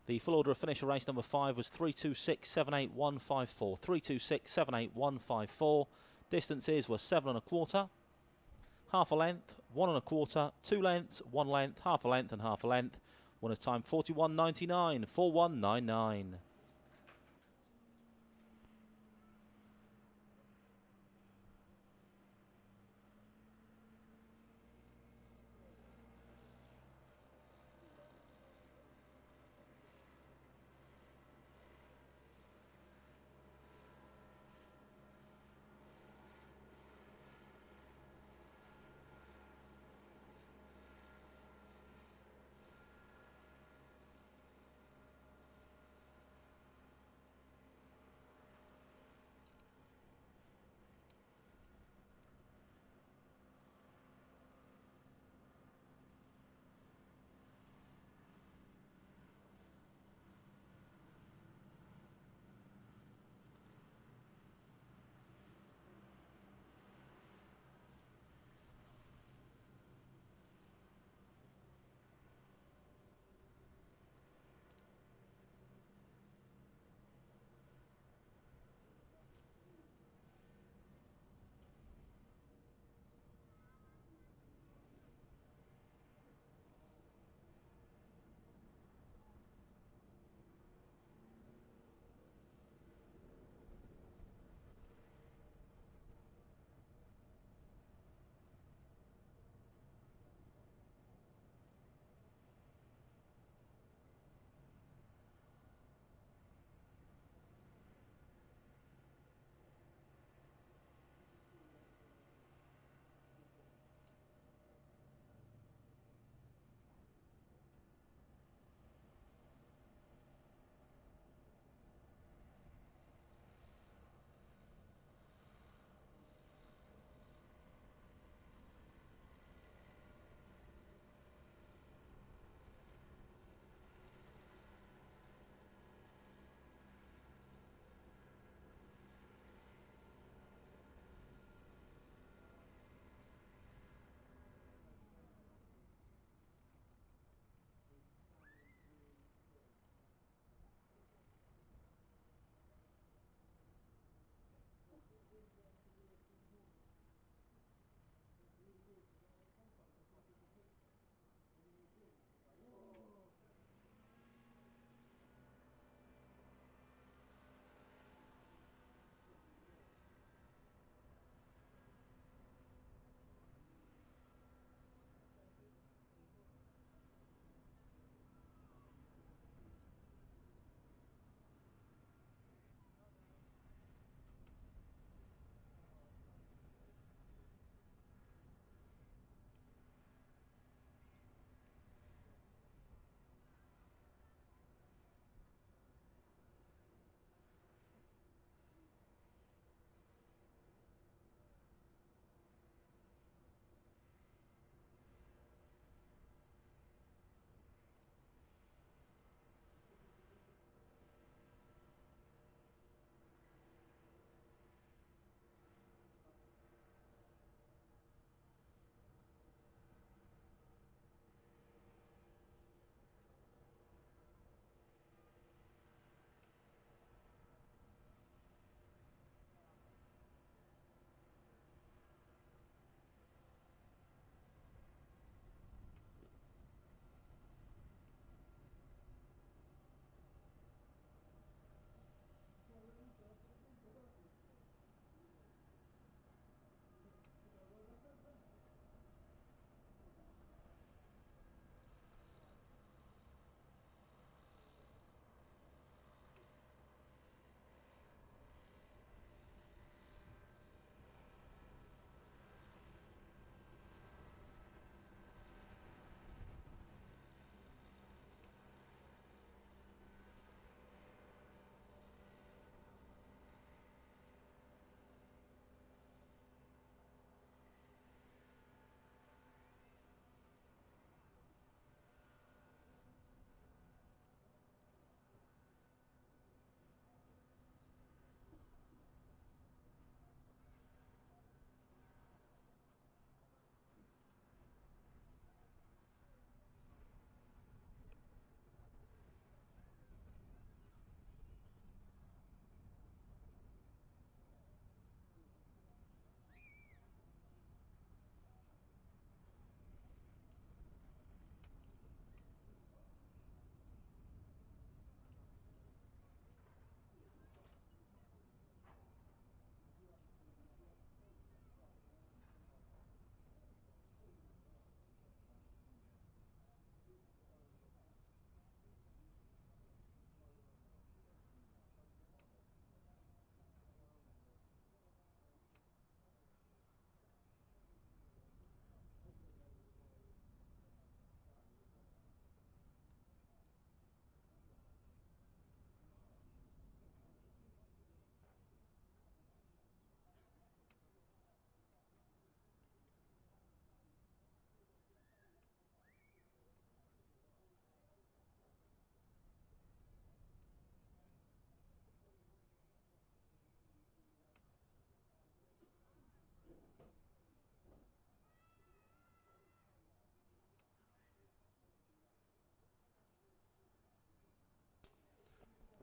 Speaker 1: The full order of finish of race number 5 was 326.78154. 326.78154. Distances were 7 1/4, half a length, 1 1/4, 2 lengths, 1 length, half a length and half a length. Winner's time 41.99, 41.99.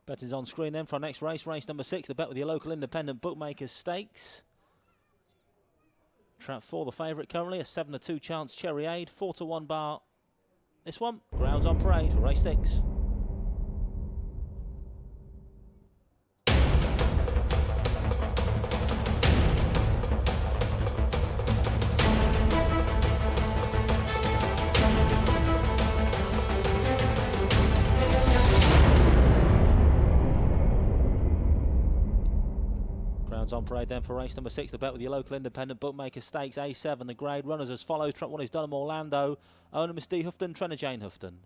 Speaker 1: Betting's on screen then for our next race, race number 6, the bet with your local independent bookmakers stakes. Trap 4, the favourite currently, a 7-2 chance Cherry Aid, 4-1 bar. This one, grounds on parade for race 6. On parade then for race number 6, the bet with your local independent bookmaker stakes. A7, the grade runners as follows. Trap 1 is Dunham Orlando, owner Miss D Houghton, trainer Jane Houghton.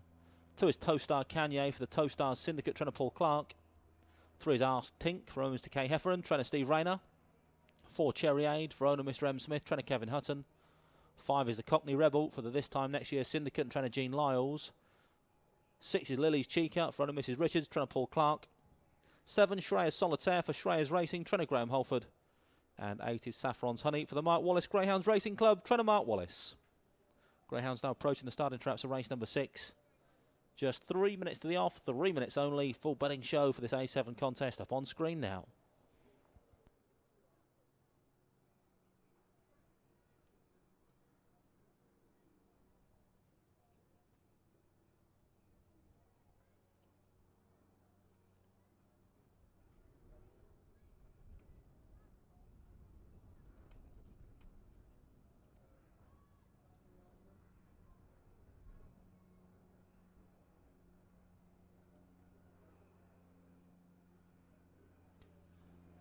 Speaker 1: 2 is Towstar Kanye for the Towstar Syndicate, trainer Paul Clark. 3 is Ask Tink for owner Mr K Hefferon, trainer Steve Rayner. 4 Cherry Aid for owner Mr M Smith, trainer Kevin Hutton. 5 is the Cockney Rebel for the This Time Next Year Syndicate and trainer Jean Lyles. 6 is Lily's Chica for owner Mrs Richards, trainer Paul Clark. 7, Shreyas Solitaire for Shreyas Racing, trainer Graham Holford. And 8 is Saffron's Honey for the Mark Wallace Greyhounds Racing Club, trainer Mark Wallace. Greyhounds now approaching the starting traps of race number 6. Just 3 minutes to the off, 3 minutes only. Full betting show for this A7 contest up on screen now.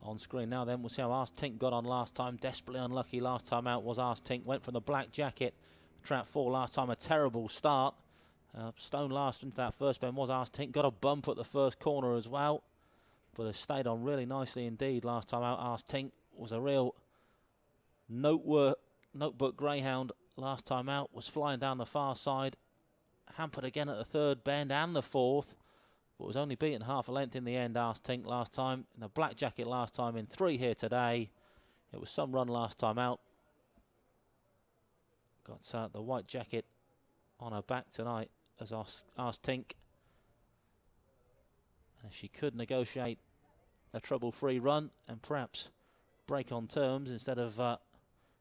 Speaker 1: On screen now then, we'll see how Ask Tink got on last time. Desperately unlucky last time out was Ask Tink. Went from the black jacket. Trap 4 last time, a terrible start. Stone last into that first bend was Ask Tink. Got a bump at the first corner as well. But has stayed on really nicely indeed last time out. Ask Tink was a real notebook greyhound last time out. Was flying down the far side. Hampered again at the third bend and the fourth. But was only beaten half a length in the end, Ask Tink last time. In the black jacket last time, in 3 here today. It was some run last time out. Got the white jacket on her back tonight as Ask Tink. And she could negotiate a trouble-free run and perhaps break on terms instead of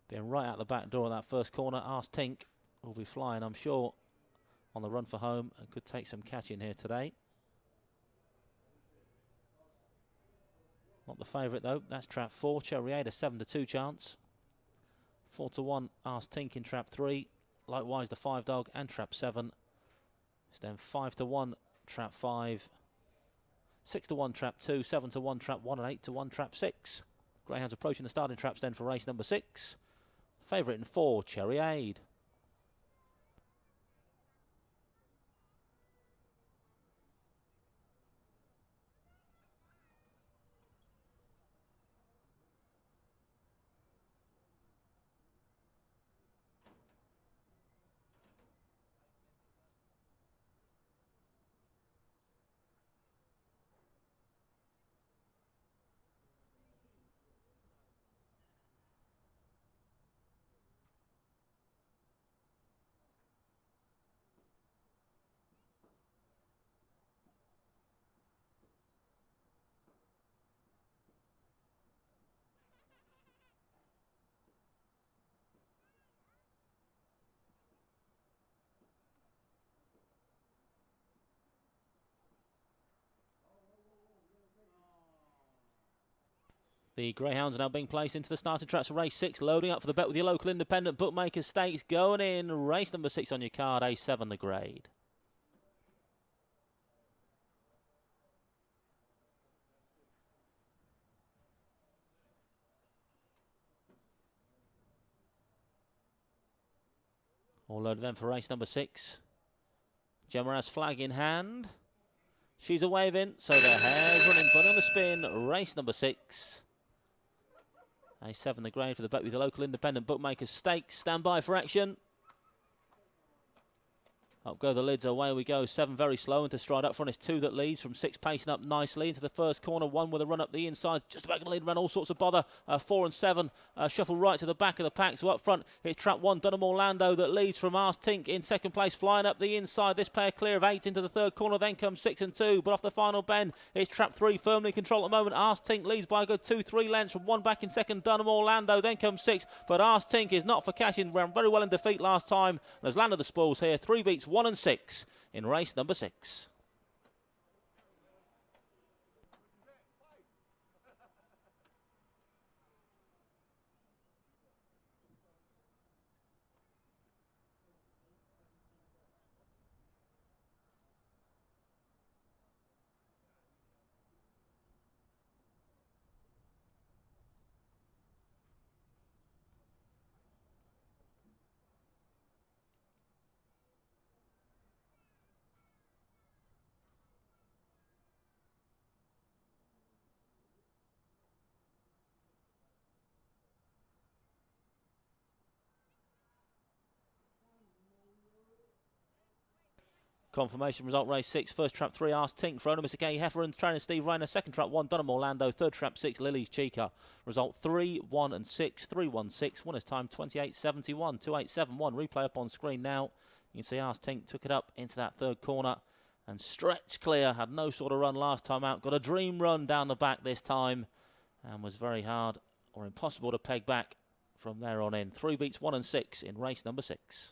Speaker 1: being right out the back door of that first corner. Ask Tink will be flying, I'm sure, on the run for home and could take some catching here today. Not the favourite though, that's trap 4, Cherry Aid, a 7-2 chance. 4-1, Ask Tink in trap 3. Likewise the 5 dog and trap 7. It's then 5-1, trap 5. 6-1, trap 2. 7-1, trap 1. And 8-1, trap 6. Greyhounds approaching the starting traps then for race number 6. Favourite in 4, Cherry Aid. The Greyhounds are now being placed into the starting traps for race 6, loading up for the bet with your local independent bookmakers stakes. Going in, race number 6 on your card, A7 the grade. All loaded then for race number 6. Gemma has flag in hand. She's a waving, so the hair's running, but on the spin, race number 6. A7 the grade for the bet with the local independent bookmakers stakes. Stand by for action. Up go the lids, away we go. 7 very slow into stride up front. It's 2 that leads from 6 pacing up nicely into the first corner. 1 with a run up the inside, just about going to lead around all sorts of bother. 4 and 7 shuffle right to the back of the pack. So up front it's trap 1 Dunham Orlando that leads from Ars Tink in second place, flying up the inside. This pair clear of 8 into the third corner. Then comes 6 and 2, but off the final bend it's trap 3 firmly in control at the moment. Ars Tink leads by a good 2-3 lengths from 1 back in second Dunham Orlando. Then comes 6, but Ars Tink is not for cashing. Ran very well in defeat last time and has landed the spoils here. 3 beats 1 and 6 in race number 6. Confirmation result race 6. First trap 3 Ars Tink for owner Mr. Gay Hefferon. Trainer Steve Rayner. Second trap 1 Dunham Orlando. Third trap 6 Lily's Chica. Result 3, 1 and 6. 3-1-6. Winner's time 28.71. 28.71. Replay up on screen now. You can see Ars Tink took it up into that third corner and stretched clear. Had no sort of run last time out. Got a dream run down the back this time and was very hard or impossible to peg back from there on in. 3 beats 1 and 6 in race number 6.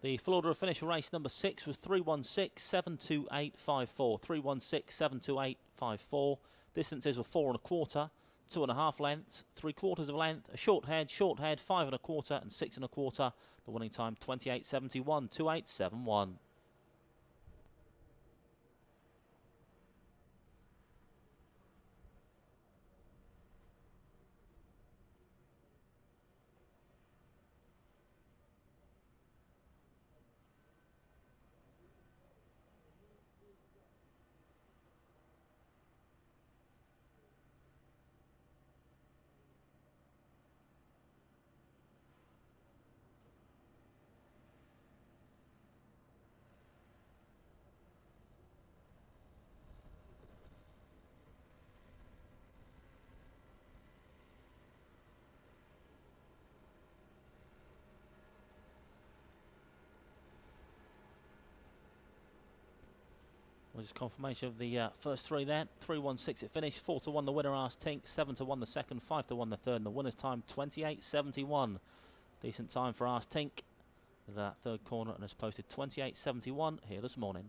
Speaker 1: The full order of finish for race number 6 was 3-1-6-7-2-8-5-4. 3-1-6-7-2-8-5-4. Distances were 4 1/4, 2 1/2 lengths, 3/4 of a length, a short head, 5 1/4 and 6 1/4. The winning time 28.71, 28.71. was just confirmation of the first three there. 3-1-6 it finished. 4-1 the winner, Ask Tink. 7-1 the second. 5-1 the third. And the winner's time 28.71. Decent time for Ask Tink. That third corner and has posted 28.71 here this morning.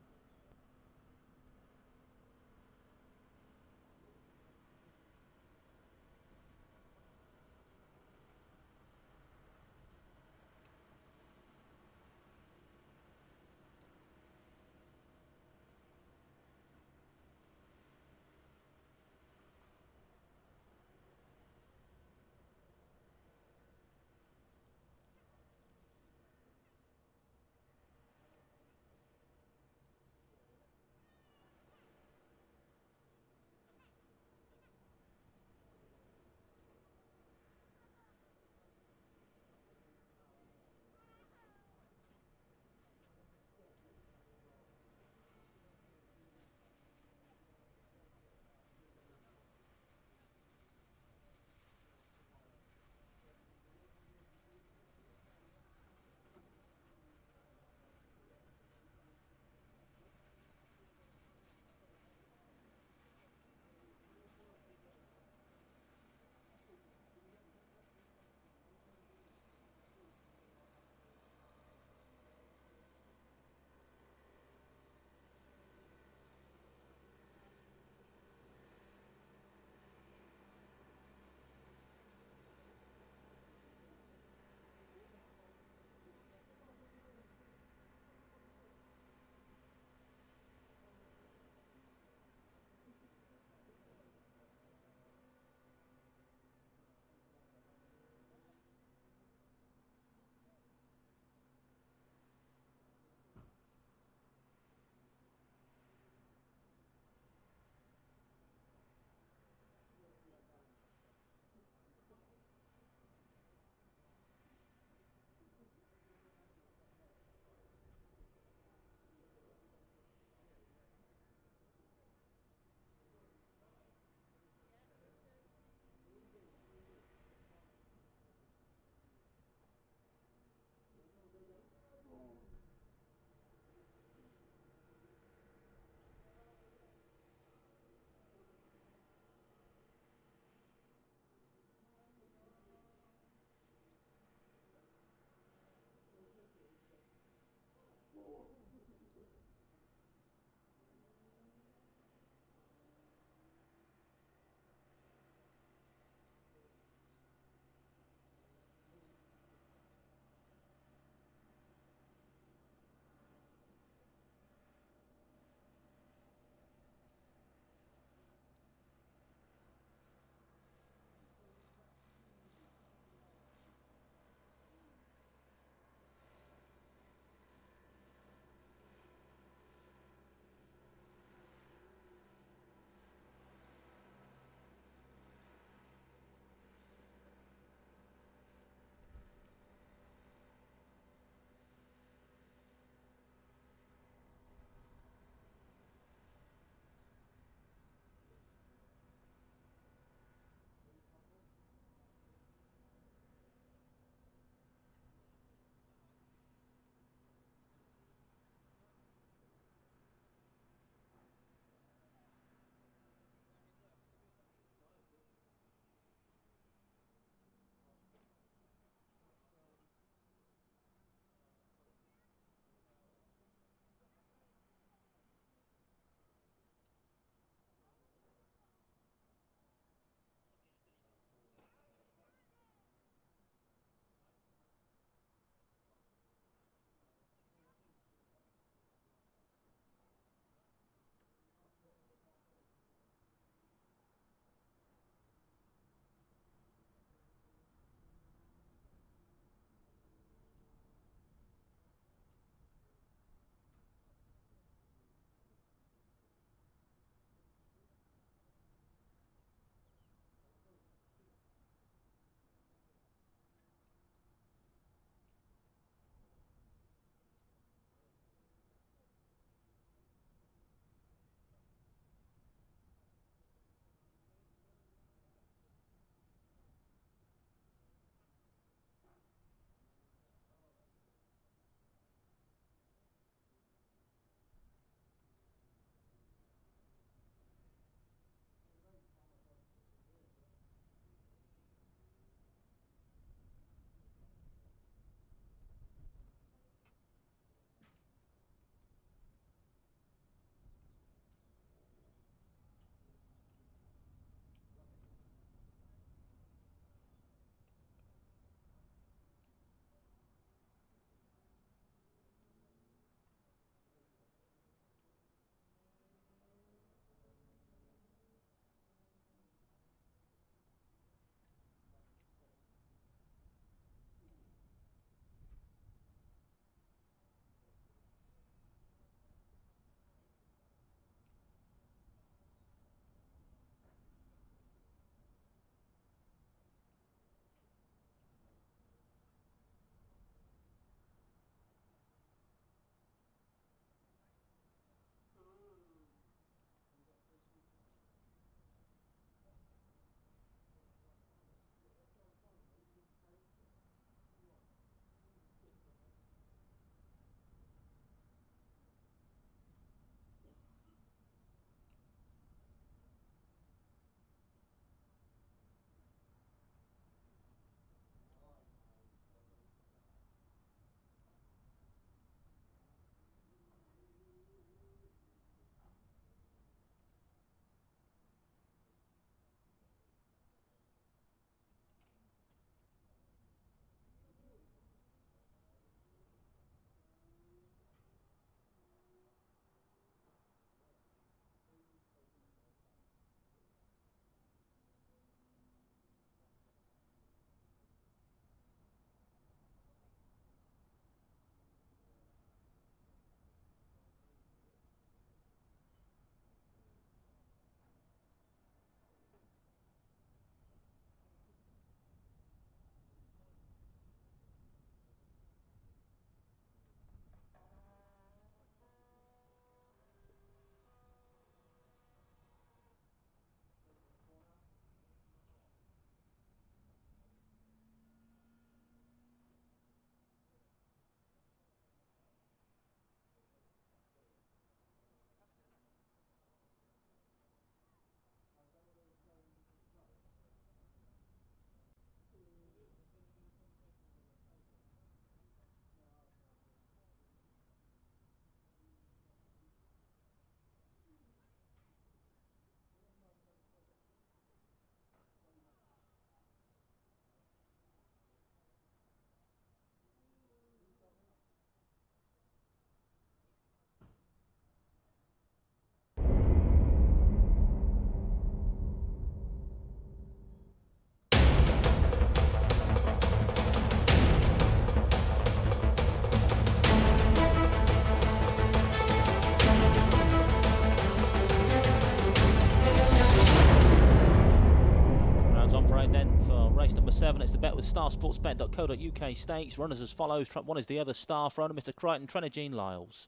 Speaker 1: with starsportsbet.co.uk stakes. Runners as follows. Trap 1 is The Other Star for owner Mr. Crichton, trainer Gene Lyles.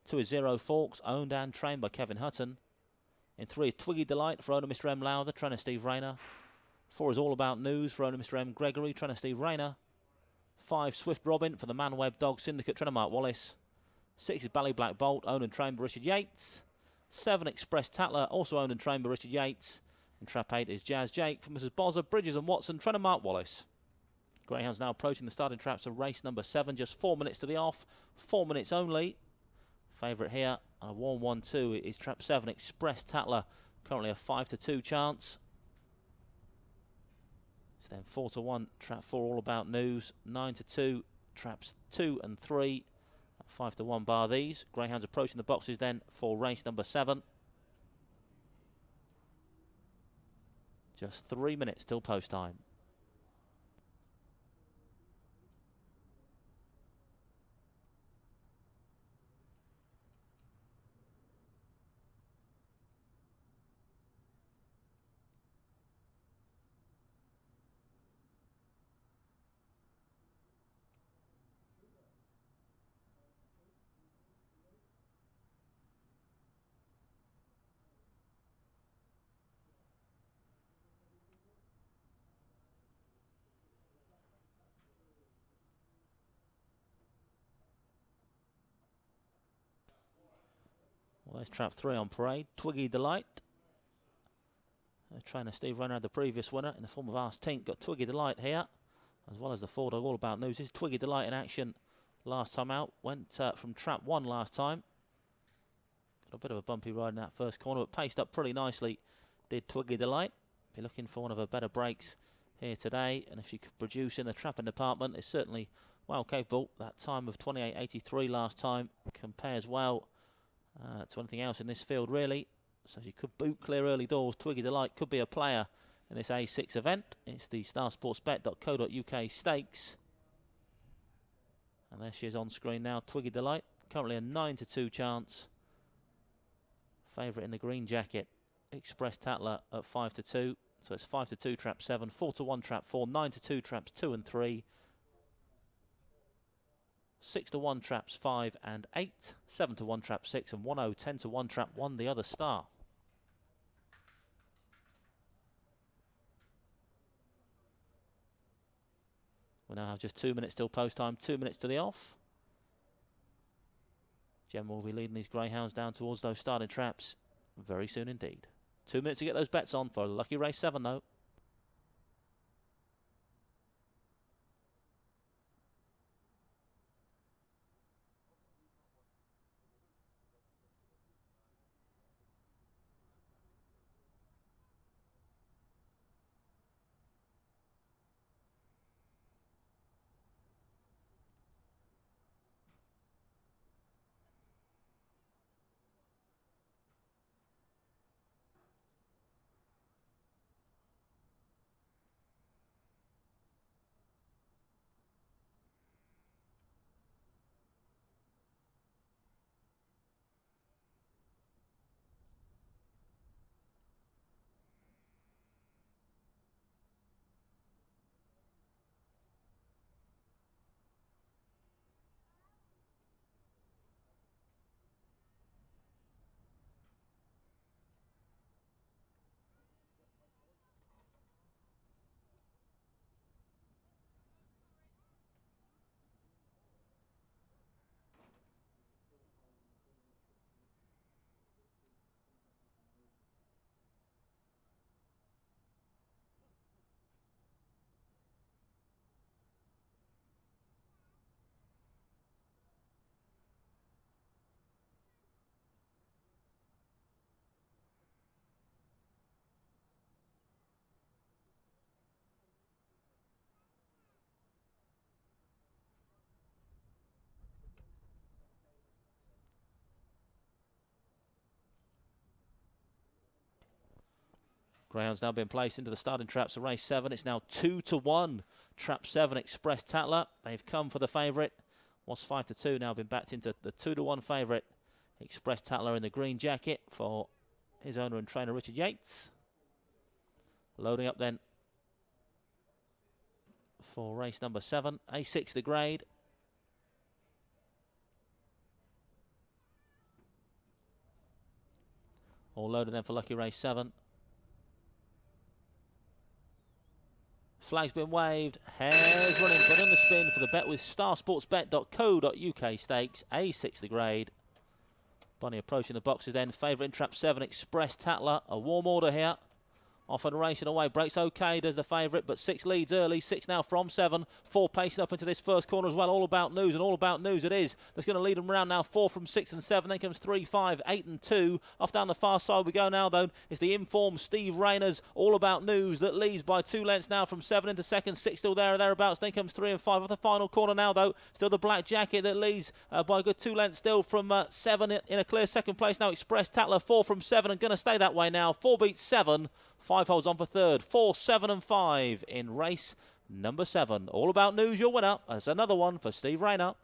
Speaker 1: 2 is Zero Forks, owned and trained by Kevin Hutton. In 3 is Twiggy Delight for owner Mr. M. Lowther, trainer Steve Rayner. 4 is All About News for owner Mr. M. Gregory, trainer Steve Rayner. 5, Swift Robin for the Man-Web Dog Syndicate, trainer Mark Wallace. 6 is Bally Black Bolt, owned and trained by Richard Yates. 7, Express Tatler, also owned and trained by Richard Yates. And trap 8 is Jazz Jake for Mrs. Bozza, Bridges and Watson, trainer Mark Wallace. Greyhounds now approaching the starting traps of race number 7, just 4 minutes to the off, 4 minutes only. Favourite here, a 1-1-2 is trap 7, Express Tatler, currently a 5-2 chance. It's then 4-1, trap 4, All About News, 9-2, traps 2 and 3, 5-1 bar these. Greyhounds approaching the boxes then for race number 7. Just 3 minutes till post time. Well, there's trap 3 on parade, Twiggy Delight. Trainer Steve Rayner had the previous winner in the form of Ask Tink. Got Twiggy Delight here, as well as the 4-dog All About News. This Twiggy Delight in action last time out. Went from trap 1 last time. Got a bit of a bumpy ride in that first corner, but paced up pretty nicely, did Twiggy Delight. Be looking for one of her better breaks here today, and if she could produce in the trapping department, it's certainly well capable. That time of 28.83 last time compares well to anything else in this field, really. So she could boot clear early doors. Twiggy Delight could be a player in this A6 event. It's the starsportsbet.co.uk stakes. And there she is on screen now, Twiggy Delight. Currently a 9-2 chance. Favourite in the green jacket, Express Tatler at 5-2. So it's 5-2 trap 7, 4-1 trap 4, 9-2 traps 2 and 3. 6-1 traps 5 and 8, 7-1 trap 6, and 1-0, 10-1 trap 1, The Other Star. We now have just 2 minutes till post time, 2 minutes to the off. Jem will be leading these greyhounds down towards those starting traps very soon indeed. 2 minutes to get those bets on for lucky race 7 though. Greyhounds now been placed into the starting traps of race 7. It's now 2-1. Trap 7, Express Tatler. They've come for the favourite. Was 5-2, now been backed into the 2-1 favourite. Express Tatler in the green jacket for his owner and trainer Richard Yates. Loading up then for race number 7, A6 the grade. All loaded then for lucky race 7. Flag's been waved, hares running, but in the spin for the bet with starsportsbet.co.uk stakes, A6 the grade. Bunny approaching the boxes then, favourite in trap 7, Express Tatler, a warm order here. Off and racing away, breaks okay, does the favourite, but 6 leads early, 6 now from 7, 4 pacing up into this first corner as well. All About News, and All About News it is. That's going to lead them around now, 4 from 6 and 7, then comes 3, 5, 8 and 2. Off down the far side we go now though, it's the informed Steve Rayner's All About News that leads by 2 lengths now from 7 into second, 6 still there or thereabouts, then comes 3 and 5 off the final corner now though. Still the Black Jacket that leads by a good 2 lengths still from 7 in a clear second place now. Express Tatler 4 from 7 and going to stay that way now. 4 beats 7. 5 holds on for third. 4, 7 and 5 in race number 7. All About News, your winner. That's another one for Steve Rayner.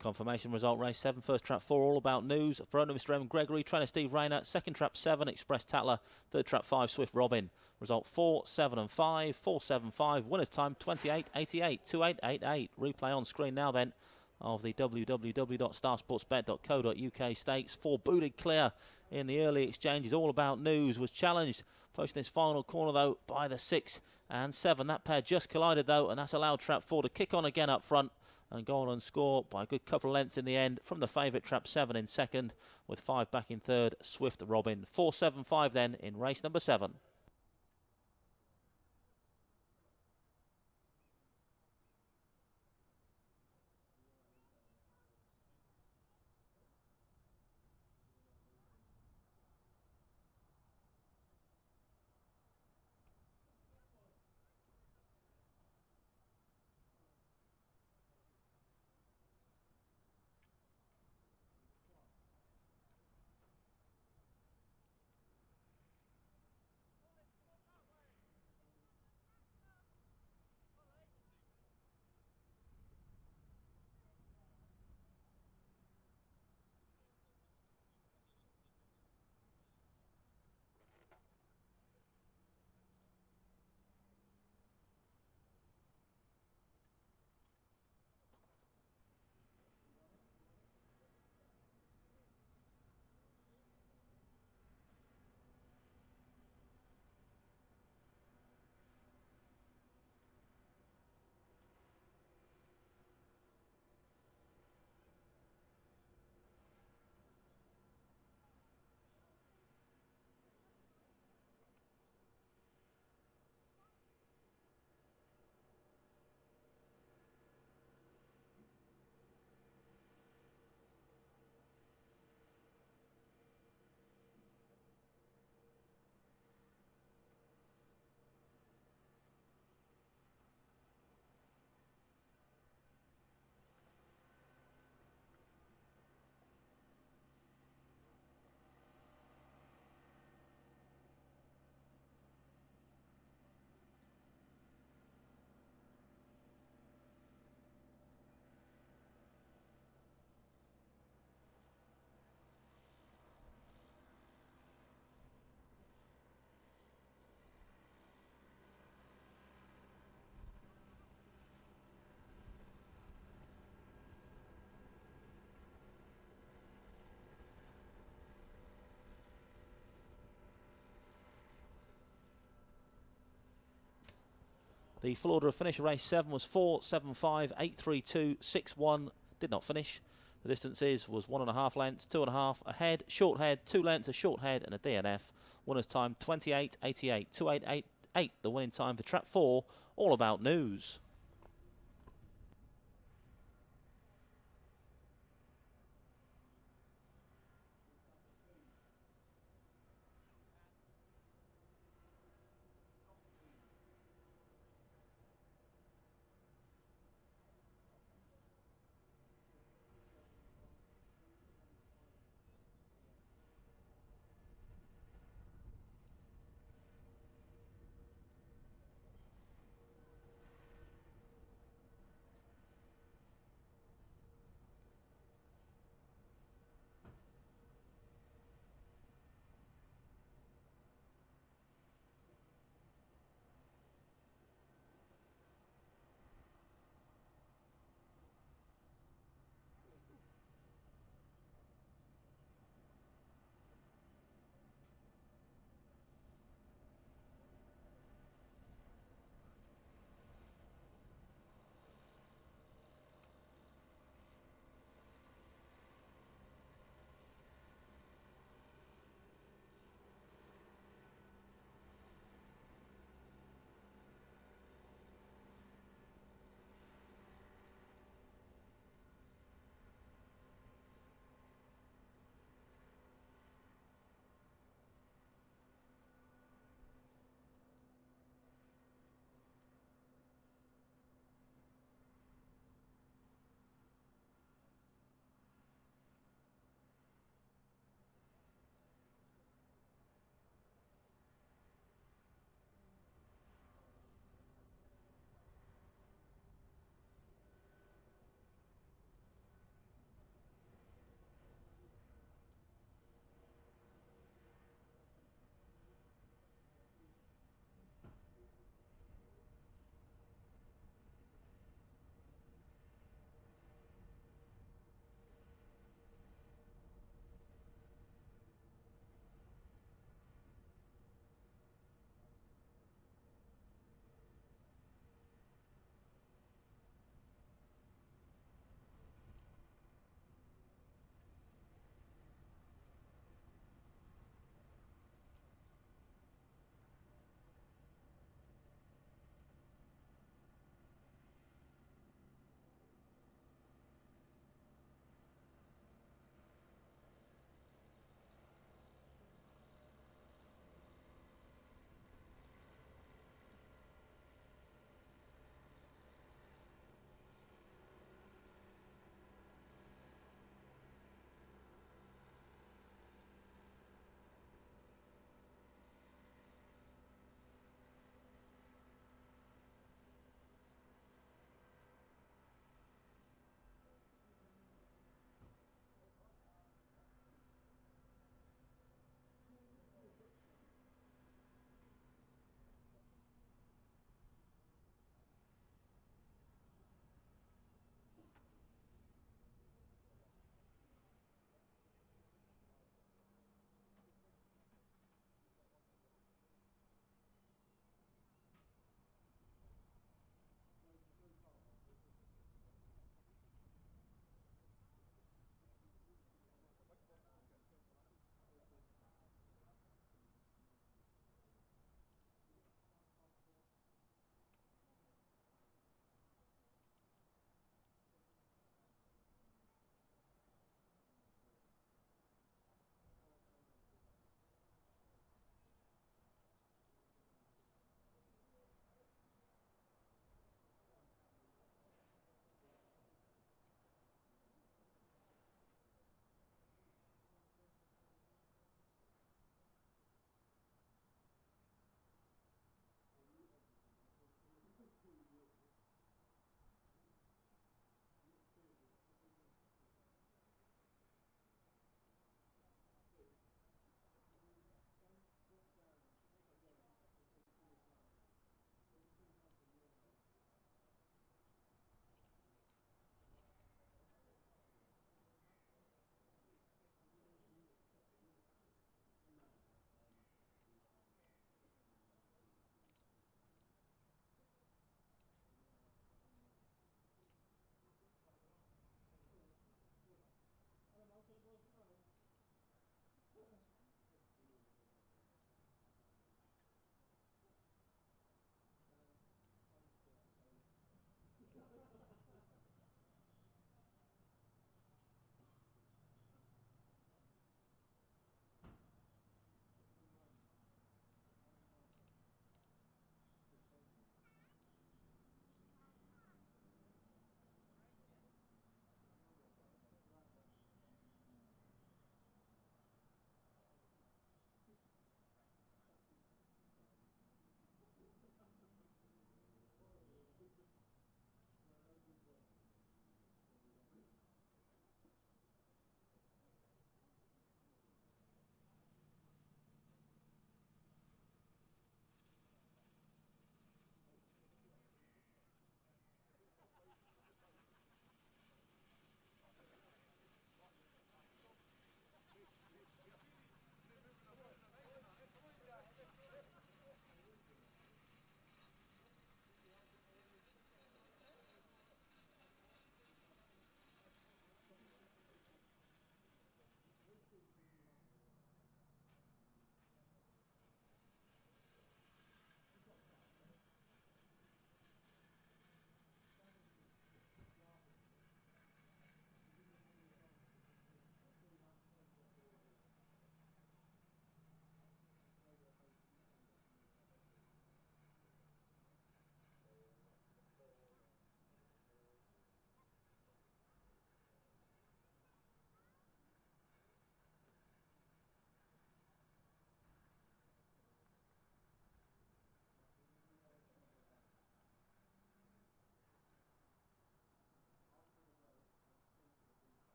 Speaker 1: Confirmation result race 7, first trap 4, All About News. For owner Mr. M. Gregory, trainer Steve Rayner. Second trap 7, Express Tatler. Third trap 5, Swift Robin. Result 4, 7 and 5, 4, 7, 5. Winner's time 28.88, 28.88. Replay on screen now then of the www.starsportsbet.co.uk stakes. 4 booted clear in the early exchanges. All About News was challenged close in this final corner though by the 6 and 7. That pair just collided though, and that's allowed trap 4 to kick on again up front and go on and score by a good couple of lengths in the end from the favourite trap 7 in second, with 5 back in third, Swift Robin. 4, 7, 5 then in race number 7. The full order of finish of race 7 was 4, 7, 5, 8, 3, 2, 6, 1. Did not finish. The distances was 1.5 lengths, 2.5, a head, short head, 2 lengths, a short head and a DNF. Winner's time 28.88, 28.88. The winning time for trap 4, All About News.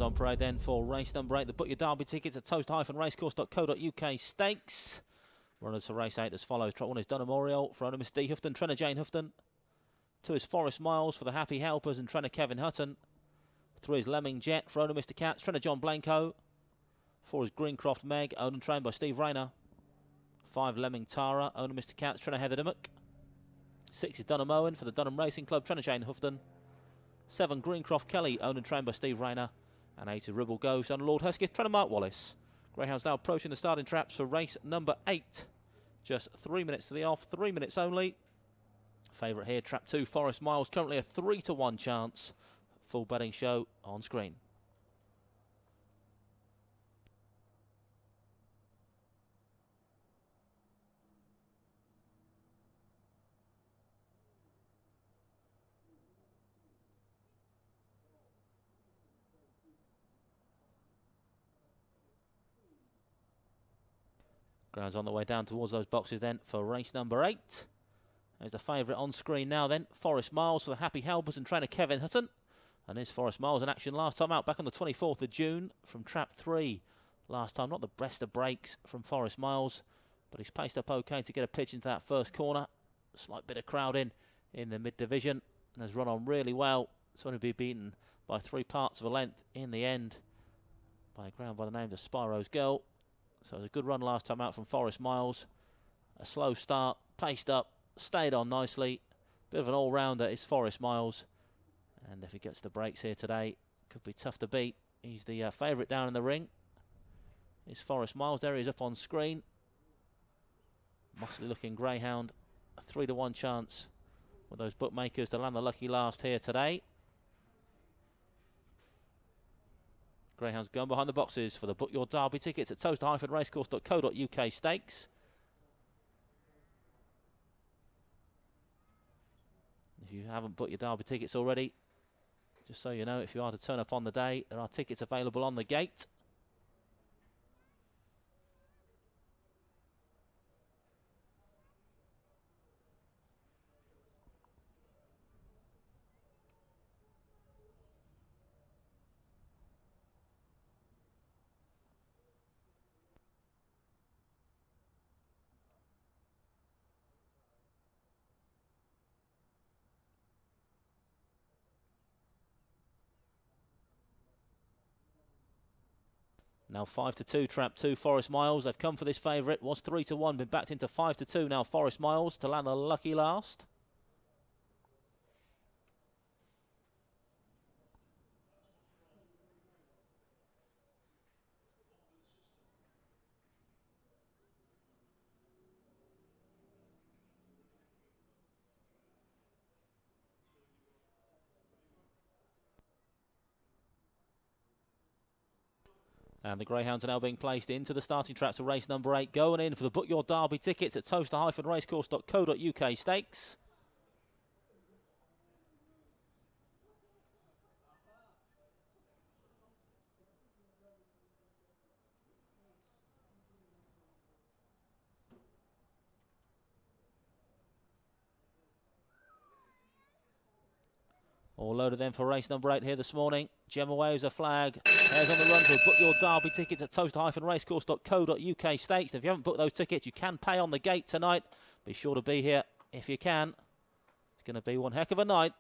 Speaker 1: on parade then for race number 8. The Book Your Derby tickets at toast-racecourse.co.uk stakes. Runners for race 8 as follows. Trot 1 is Dunham Oriole for owner Miss D. Houghton, trainer Jane Houghton. 2 is Forest Miles for the Happy Helpers and trainer Kevin Hutton. 3 is Lemming Jet for owner Mr. Katz, trainer John Blanco. 4 is Greencroft Meg, owned and trained by Steve Rayner. 5 Lemming Tara, owner Mr. Katz, trainer Heather Dimmock. 6 is Dunham Owen for the Dunham Racing Club, trainer Jane Houghton. 7 Greencroft Kelly, owned and trained by Steve Rayner. And 8 is Ribble Ghost, owner Lord Hesketh, trainer Mark Wallace. Greyhounds now approaching the starting traps for race number 8. Just 3 minutes to the off, 3 minutes only. Favourite here, trap 2, Forest Miles, currently a 3-to-1 chance. Full betting show on screen. Ground's on the way down towards those boxes then for race number 8. There's the favourite on screen now then, Forest Miles for the Happy Helpers and trainer Kevin Hutton. And here's Forest Miles in action last time out back on the 24th of June from trap 3. Last time, not the best of breaks from Forest Miles, but he's paced up okay to get a pitch into that first corner. A slight bit of crowd in the mid-division and has run on really well. It's only been beaten by 3 parts of a length in the end by a ground by the name of Spiro's Girl. So it was a good run last time out from Forest Miles. A slow start, paced up, stayed on nicely. Bit of an all-rounder is Forest Miles. And if he gets the breaks here today, could be tough to beat. He's the favourite down in the ring. It's Forest Miles. There he is up on screen. Muscly looking Greyhound. A 3-to-1 chance with those bookmakers to land the lucky last here today. Greyhounds going behind the boxes for the Book Your Derby tickets at toast-racecourse.co.uk stakes. If you haven't booked your Derby tickets already, just so you know, if you are to turn up on the day, there are tickets available on the gate. Now 5-2, trap 2, Forest Miles. They've come for this favourite. Was 3-1, been backed into 5-2 now. Forest Miles to land the lucky last. And the Greyhounds are now being placed into the starting traps of race number 8. Going in for the Book Your Derby tickets at toast-racecourse.co.uk stakes. All loaded then for race number 8 here this morning. Gemma waves a flag. There's on the run for Book Your Derby tickets at toast-racecourse.co.uk stakes. If you haven't booked those tickets, you can pay on the gate tonight. Be sure to be here if you can. It's going to be one heck of a night.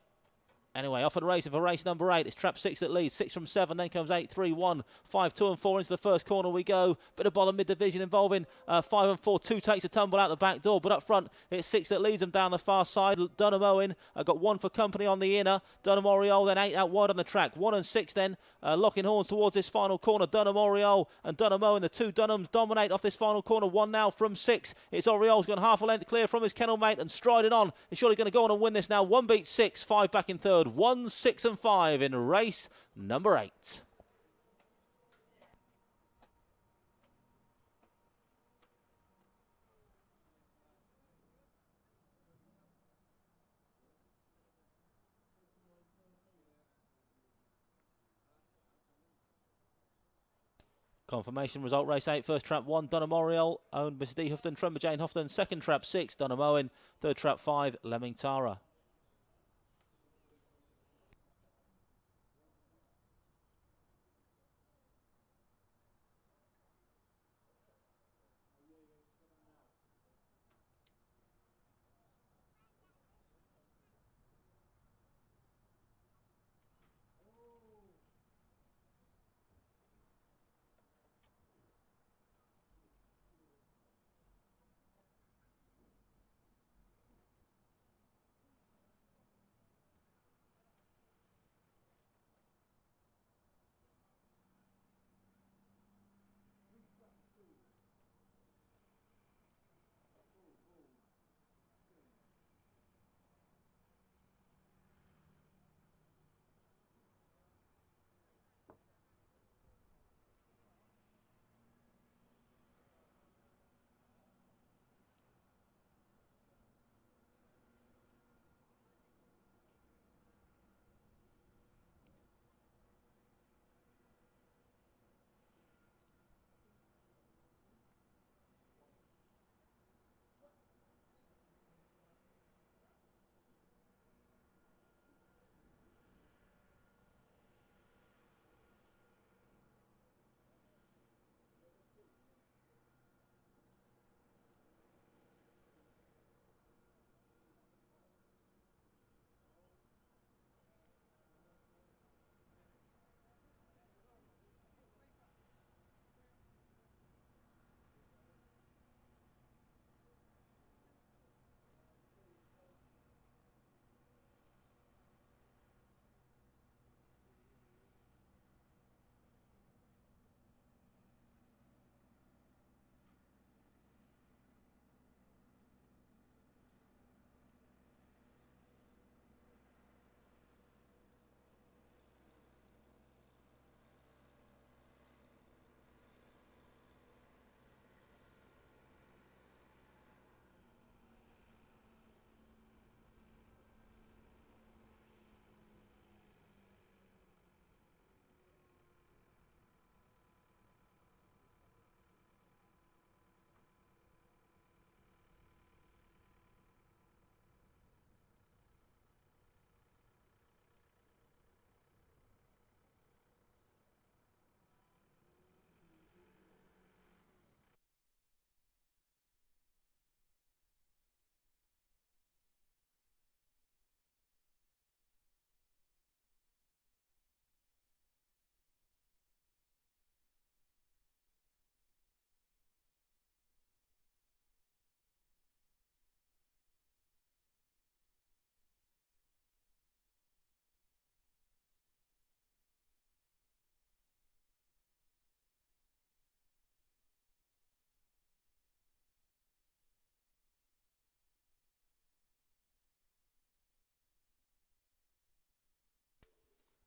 Speaker 1: Anyway, off and racing for race number 8. It's trap 6 that leads. 6 from 7, then comes 8, 3, 1, 5, 2 and 4 into the first corner we go. Bit of bottom mid-division involving 5 and 4. 2 takes a tumble out the back door, but up front it's 6 that leads them down the far side. Dunham Owen got 1 for company on the inner. Dunham Oriole then 8 out wide on the track. 1 and 6 then locking horns towards this final corner. Dunham Oriole and Dunham Owen, the 2 Dunhams dominate off this final corner. 1 now from 6. It's Oriole's gone half a length clear from his kennel mate and striding on. He's surely going to go on and win this now. 1 beats 6, 5 back in third. 1, 6 and 5 in race number 8. Confirmation result, race 8, first trap 1, Dunham Oriole, owned Miss D. Houghton, Tremor Jane Houghton. Second trap 6, Dunham Owen. Third trap 5, Lemming Tara.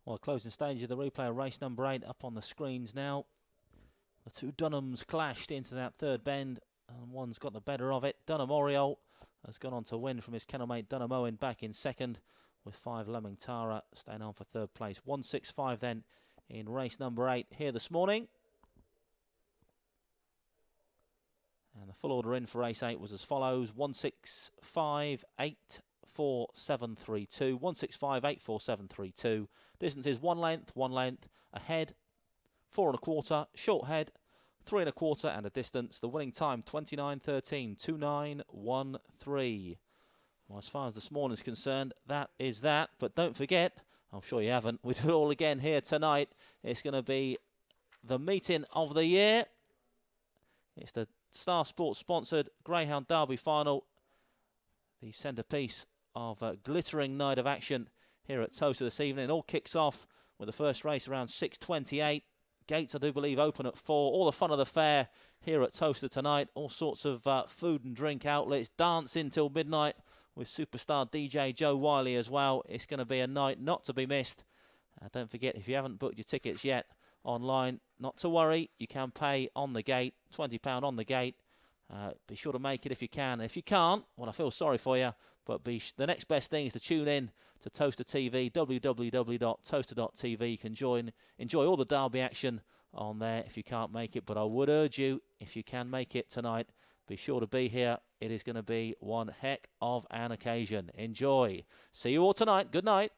Speaker 1: Well, closing stage of the replay of race number 8 up on the screens now. The two Dunhams clashed into that third bend, and one's got the better of it. Dunham Oriole has gone on to win from his kennelmate Dunham Owen back in second, with 5 Lemming Tara staying on for third place. 165 then in race number 8 here this morning. And the full order in for race 8 was as follows: 165, 8, 4, 7, 3, 2. 165, 8, 4, 7, 3, 2. Distance is 1 length, ahead, 4 1/4, short head, 3 1/4, and a distance. The winning time 29:13, 29:13. Well, as far as this morning is concerned, that is that. But don't forget, I'm sure you haven't, we do it all again here tonight. It's going to be the meeting of the year. It's the Star Sports sponsored Greyhound Derby final, the centrepiece of a glittering night of action here at Towcester this evening. It all kicks off with the first race around 6:28. Gates, I do believe, open at 4. All the fun of the fair here at Towcester tonight. All sorts of food and drink outlets. Dancing till midnight with superstar DJ Joe Wiley as well. It's going to be a night not to be missed. Don't forget, if you haven't booked your tickets yet online, not to worry. You can pay on the gate, £20 on the gate. Be sure to make it if you can. If you can't, well, I feel sorry for you. But the next best thing is to tune in to Towcester TV, www.towcester.tv. You can enjoy all the Derby action on there if you can't make it. But I would urge you, if you can make it tonight, be sure to be here. It is going to be one heck of an occasion. Enjoy. See you all tonight. Good night.